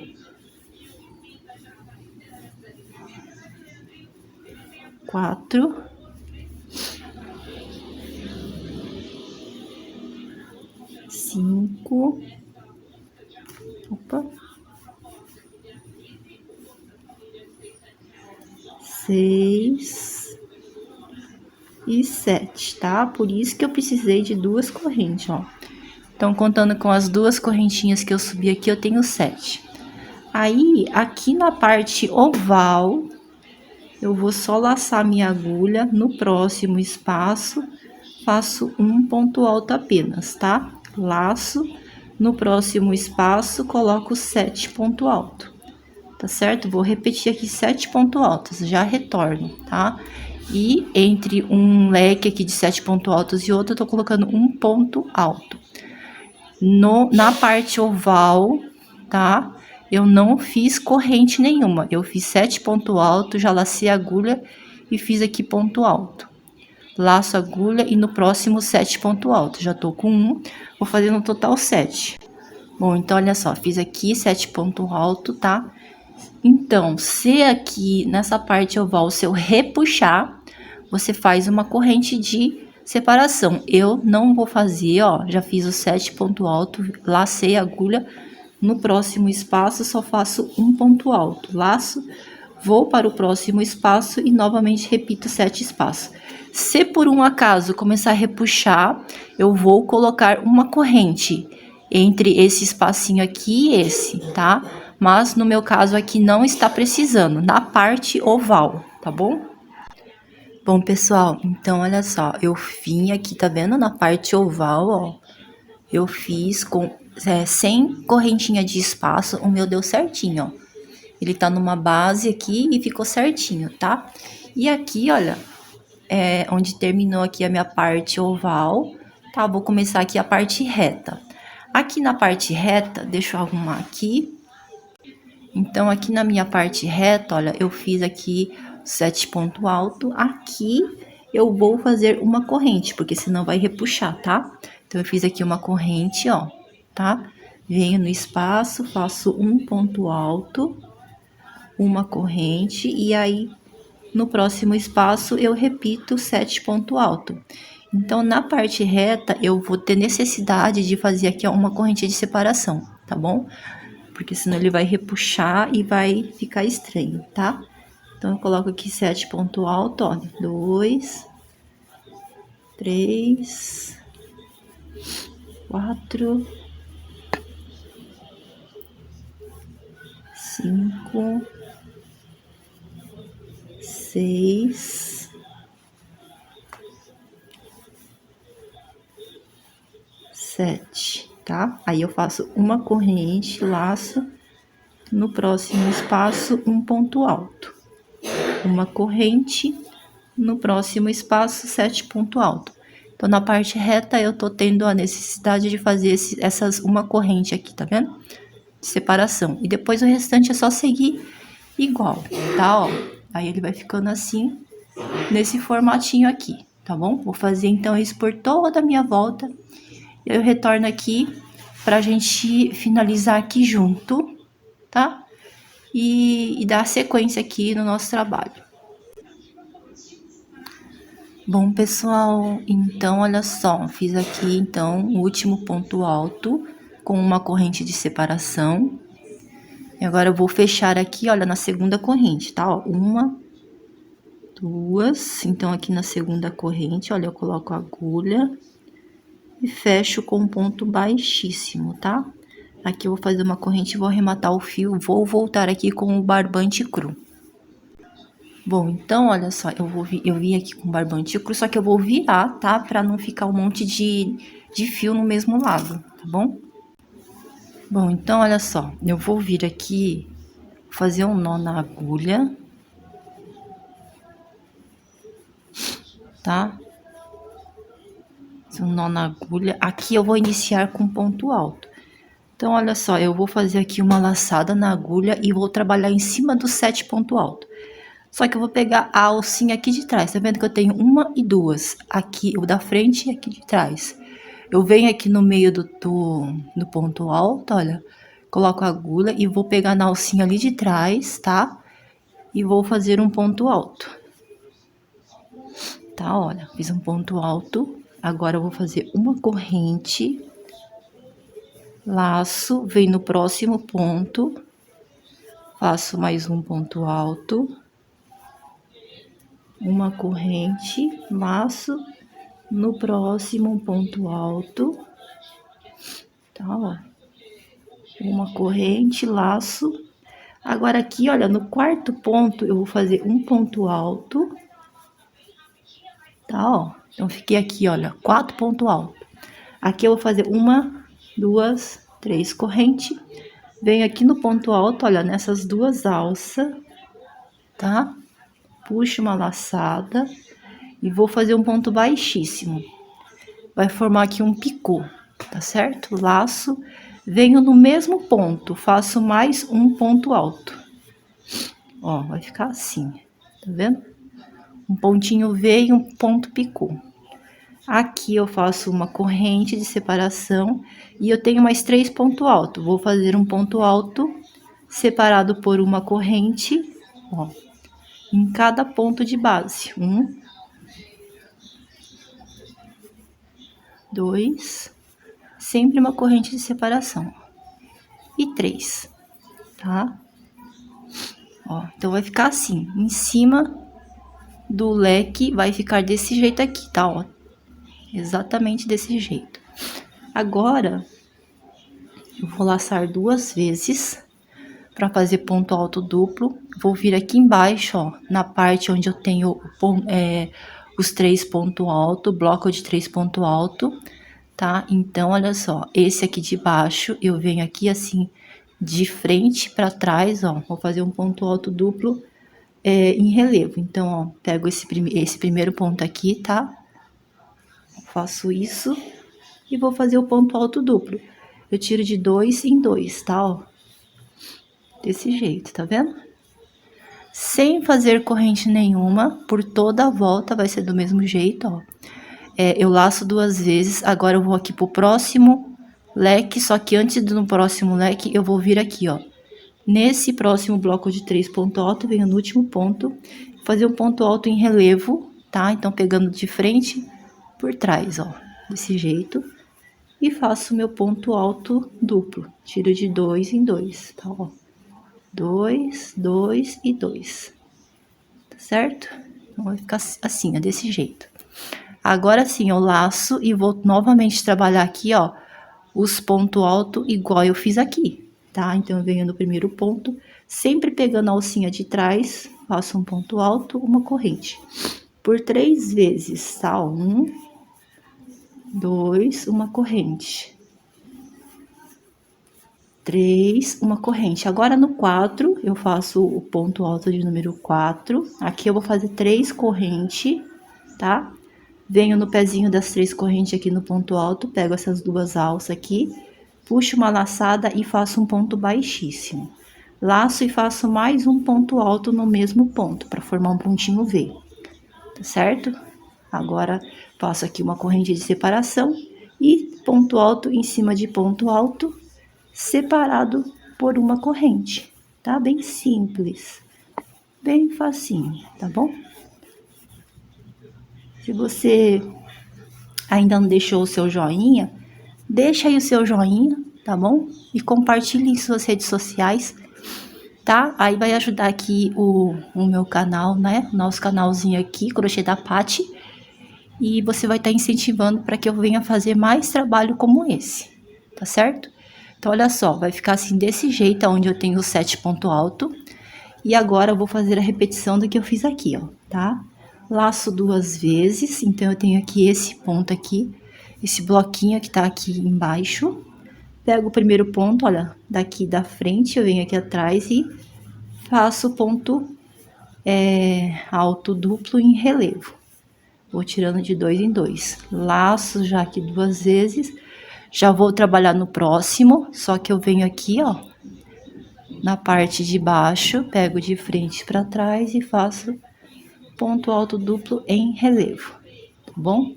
4. 5. Opa. 6. E 7, tá? Por isso que eu precisei de duas correntes, ó. Então, contando com as duas correntinhas que eu subi aqui, eu tenho 7. Aí, aqui na parte oval, eu vou só laçar minha agulha. No próximo espaço, faço um ponto alto apenas, tá? Laço. No próximo espaço, coloco 7 pontos altos, tá certo? Vou repetir aqui 7 pontos altos, já retorno, tá? E entre um leque aqui de 7 pontos altos e outro, eu tô colocando um ponto alto. Na parte oval, tá? Eu não fiz corrente nenhuma. Eu fiz 7 pontos altos, já lacei a agulha e fiz aqui ponto alto. Laço a agulha e no próximo 7 pontos altos. Já tô com 1, vou fazer no total 7. Bom, então olha só, fiz aqui 7 pontos altos, tá? Então, se aqui nessa parte oval, se eu repuxar, você faz uma corrente de separação. Eu não vou fazer, ó, já fiz o 7 ponto alto, lacei a agulha. No próximo espaço, só faço um ponto alto, laço, vou para o próximo espaço e novamente repito 7 espaços. Se por um acaso começar a repuxar, eu vou colocar uma corrente entre esse espacinho aqui e esse, tá? Mas no meu caso aqui não está precisando, na parte oval, tá bom? Bom, pessoal, então olha só, eu vim aqui, tá vendo? Na parte oval, ó, eu fiz com 100 correntinha de espaço, o meu deu certinho, ó. Ele tá numa base aqui e ficou certinho, tá? E aqui, olha, onde terminou aqui a minha parte oval, tá? Vou começar aqui a parte reta. Aqui na parte reta, deixa eu arrumar aqui. Então, aqui na minha parte reta, olha, eu fiz aqui 7 ponto alto. Aqui eu vou fazer uma corrente, porque senão vai repuxar, tá? Então, eu fiz aqui uma corrente, ó, tá? Venho no espaço, faço um ponto alto, uma corrente, e aí no próximo espaço eu repito 7 ponto alto. Então, na parte reta, eu vou ter necessidade de fazer aqui ó, uma corrente de separação, tá bom? Porque senão ele vai repuxar e vai ficar estranho, tá? Então, eu coloco aqui 7 ponto alto, ó, 2, 3, 4, 5, 6, 7, tá? Aí eu faço uma corrente, laço, no próximo espaço um ponto alto, uma corrente, no próximo espaço 7 ponto alto. Então, na parte reta eu tô tendo a necessidade de fazer uma corrente aqui, tá vendo? De separação. E depois o restante é só seguir igual, tá? Ó, aí ele vai ficando assim, nesse formatinho aqui, tá bom? Vou fazer então isso por toda a minha volta. Eu retorno aqui pra gente finalizar aqui junto, tá? E dar sequência aqui no nosso trabalho. Bom, pessoal, então olha só, fiz aqui então o último ponto alto com uma corrente de separação. E agora eu vou fechar aqui, olha, na segunda corrente, tá? Ó, uma, duas, então aqui na segunda corrente, olha, eu coloco a agulha e fecho com um ponto baixíssimo, tá? Aqui eu vou fazer uma corrente e vou arrematar o fio, vou voltar aqui com o barbante cru. Bom, então, olha só, eu vim aqui com barbante cru, só que eu vou virar, tá? Pra não ficar um monte de fio no mesmo lado, tá bom? Bom, então, olha só, eu vou vir aqui, fazer um nó na agulha, tá? Um nó na agulha. Aqui eu vou iniciar com ponto alto. Então, olha só, eu vou fazer aqui uma laçada na agulha e vou trabalhar em cima do 7 ponto alto. Só que eu vou pegar a alcinha aqui de trás, tá vendo que eu tenho uma e duas? Aqui, o da frente e aqui de trás. Eu venho aqui no meio do ponto alto, olha, coloco a agulha e vou pegar na alcinha ali de trás, tá? E vou fazer um ponto alto. Tá, olha, fiz um ponto alto. Agora eu vou fazer uma corrente, laço, venho no próximo ponto, faço mais um ponto alto, uma corrente, laço, no próximo ponto alto, tá, ó, uma corrente, laço. Agora aqui, olha, no quarto ponto eu vou fazer um ponto alto, tá, ó. Então, fiquei aqui, olha, 4 pontos altos. Aqui eu vou fazer uma, duas, três correntes. Venho aqui no ponto alto, olha, nessas duas alças, tá? Puxo uma laçada e vou fazer um ponto baixíssimo. Vai formar aqui um picô, tá certo? Laço, venho no mesmo ponto, faço mais um ponto alto. Ó, vai ficar assim, tá vendo? Um pontinho V e um ponto picô. Aqui eu faço uma corrente de separação e eu tenho mais 3 pontos altos. Vou fazer um ponto alto separado por uma corrente, ó, em cada ponto de base. 1, 2, sempre uma corrente de separação. E 3, tá? Ó, então vai ficar assim, em cima do leque vai ficar desse jeito aqui, tá? Ó, exatamente desse jeito. Agora, eu vou laçar 2 vezes para fazer ponto alto duplo, vou vir aqui embaixo, ó, na parte onde eu tenho os 3 pontos altos, bloco de 3 pontos altos, tá? Então, olha só, esse aqui de baixo, eu venho aqui assim, de frente para trás, ó, vou fazer um ponto alto duplo em relevo. Então, ó, pego esse primeiro ponto aqui, tá? Faço isso e vou fazer o ponto alto duplo. Eu tiro de 2 em 2, tá, ó? Desse jeito, tá vendo? Sem fazer corrente nenhuma, por toda a volta vai ser do mesmo jeito, ó. Eu laço 2 vezes, agora eu vou aqui pro próximo leque, só que antes do próximo leque, eu vou vir aqui, ó. Nesse próximo bloco de 3 pontos altos, venho no último ponto, fazer um ponto alto em relevo, tá? Então, pegando de frente por trás, ó, desse jeito. E faço meu ponto alto duplo, tiro de 2 em 2, tá, ó. 2, 2 e 2, tá certo? Então, vai ficar assim, ó, desse jeito. Agora sim, eu laço e vou novamente trabalhar aqui, ó, os pontos altos igual eu fiz aqui, tá? Então, eu venho no primeiro ponto, sempre pegando a alcinha de trás, faço um ponto alto, uma corrente. Por 3 vezes, tá? 1, 2, uma corrente. 3, uma corrente. Agora, no 4, eu faço o ponto alto de número 4. Aqui eu vou fazer 3 correntes, tá? Venho no pezinho das 3 correntes aqui no ponto alto, pego essas 2 alças aqui, puxo uma laçada e faço um ponto baixíssimo. Laço e faço mais um ponto alto no mesmo ponto, para formar um pontinho V, tá certo? Agora, faço aqui uma corrente de separação e ponto alto em cima de ponto alto, separado por uma corrente, tá? Bem simples, bem facinho, tá bom? Se você ainda não deixou o seu joinha, deixa aí o seu joinha, tá bom? E compartilhe em suas redes sociais, tá? Aí vai ajudar aqui o meu canal, né? Nosso canalzinho aqui, Crochê da Paty. E você vai estar incentivando para que eu venha fazer mais trabalho como esse, tá certo? Então, olha só, vai ficar assim desse jeito, onde eu tenho os 7 pontos altos. E agora eu vou fazer a repetição do que eu fiz aqui, ó, tá? Laço 2 vezes, então eu tenho aqui esse ponto aqui, esse bloquinho que tá aqui embaixo. Pego o primeiro ponto, olha, daqui da frente, eu venho aqui atrás e faço ponto alto duplo em relevo. Vou tirando de 2 em 2. Laço já aqui 2 vezes. Já vou trabalhar no próximo, só que eu venho aqui, ó, na parte de baixo, pego de frente para trás e faço ponto alto duplo em relevo, tá bom?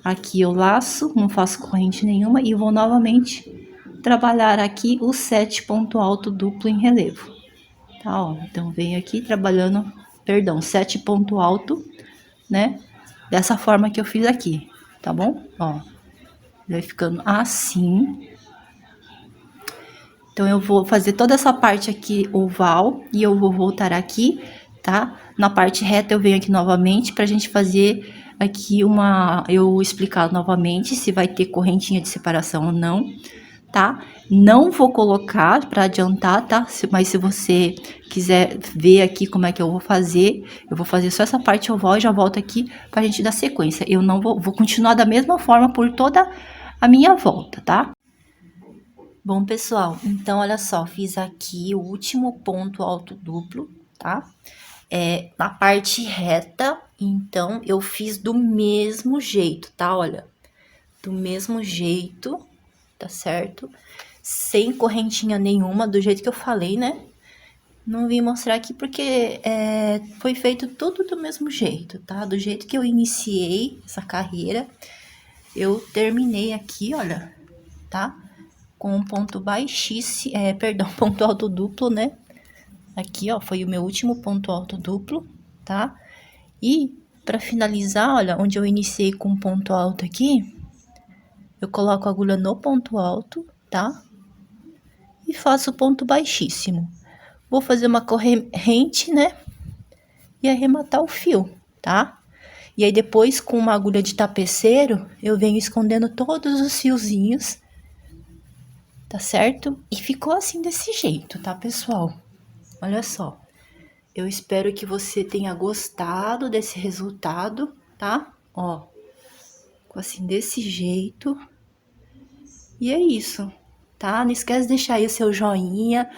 Aqui eu laço, não faço corrente nenhuma e vou novamente trabalhar aqui os 7 ponto alto duplo em relevo, tá, ó? Então, venho aqui trabalhando, 7 ponto alto, né? Dessa forma que eu fiz aqui, tá bom? Ó, vai ficando assim. Então, eu vou fazer toda essa parte aqui oval e eu vou voltar aqui, tá? Na parte reta eu venho aqui novamente pra gente fazer aqui eu explicar novamente se vai ter correntinha de separação ou não, tá? Não vou colocar pra adiantar, tá? Mas se você quiser ver aqui como é que eu vou fazer só essa parte oval e já volto aqui pra gente dar sequência. Eu não vou continuar da mesma forma por toda a minha volta, tá? Bom, pessoal, então, olha só, fiz aqui o último ponto alto duplo, tá? Na parte reta, então, eu fiz do mesmo jeito, tá? Olha, do mesmo jeito, tá certo? Sem correntinha nenhuma, do jeito que eu falei, né? Não vim mostrar aqui porque foi feito tudo do mesmo jeito, tá? Do jeito que eu iniciei essa carreira, eu terminei aqui, olha, tá? Com um ponto baixíssimo, ponto alto duplo, né? Aqui, ó, foi o meu último ponto alto duplo, tá? E, pra finalizar, olha, onde eu iniciei com um ponto alto aqui, eu coloco a agulha no ponto alto, tá? E faço ponto baixíssimo. Vou fazer uma corrente, né? E arrematar o fio, tá? E aí, depois, com uma agulha de tapeceiro, eu venho escondendo todos os fiozinhos, tá certo? E ficou assim desse jeito, tá, pessoal? Olha só. Eu espero que você tenha gostado desse resultado, tá? Ó, ficou assim desse jeito. E é isso, tá? Não esquece de deixar aí o seu joinha.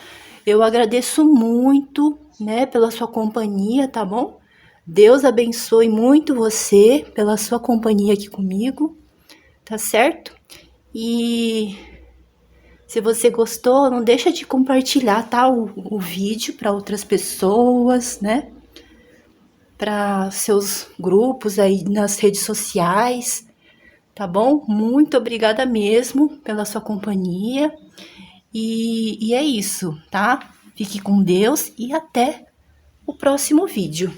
Eu agradeço muito, né, pela sua companhia, tá bom? Deus abençoe muito você pela sua companhia aqui comigo, tá certo? E se você gostou, não deixa de compartilhar, tá? O vídeo para outras pessoas, né? Para seus grupos aí nas redes sociais, tá bom? Muito obrigada mesmo pela sua companhia. E é isso, tá? Fique com Deus e até o próximo vídeo.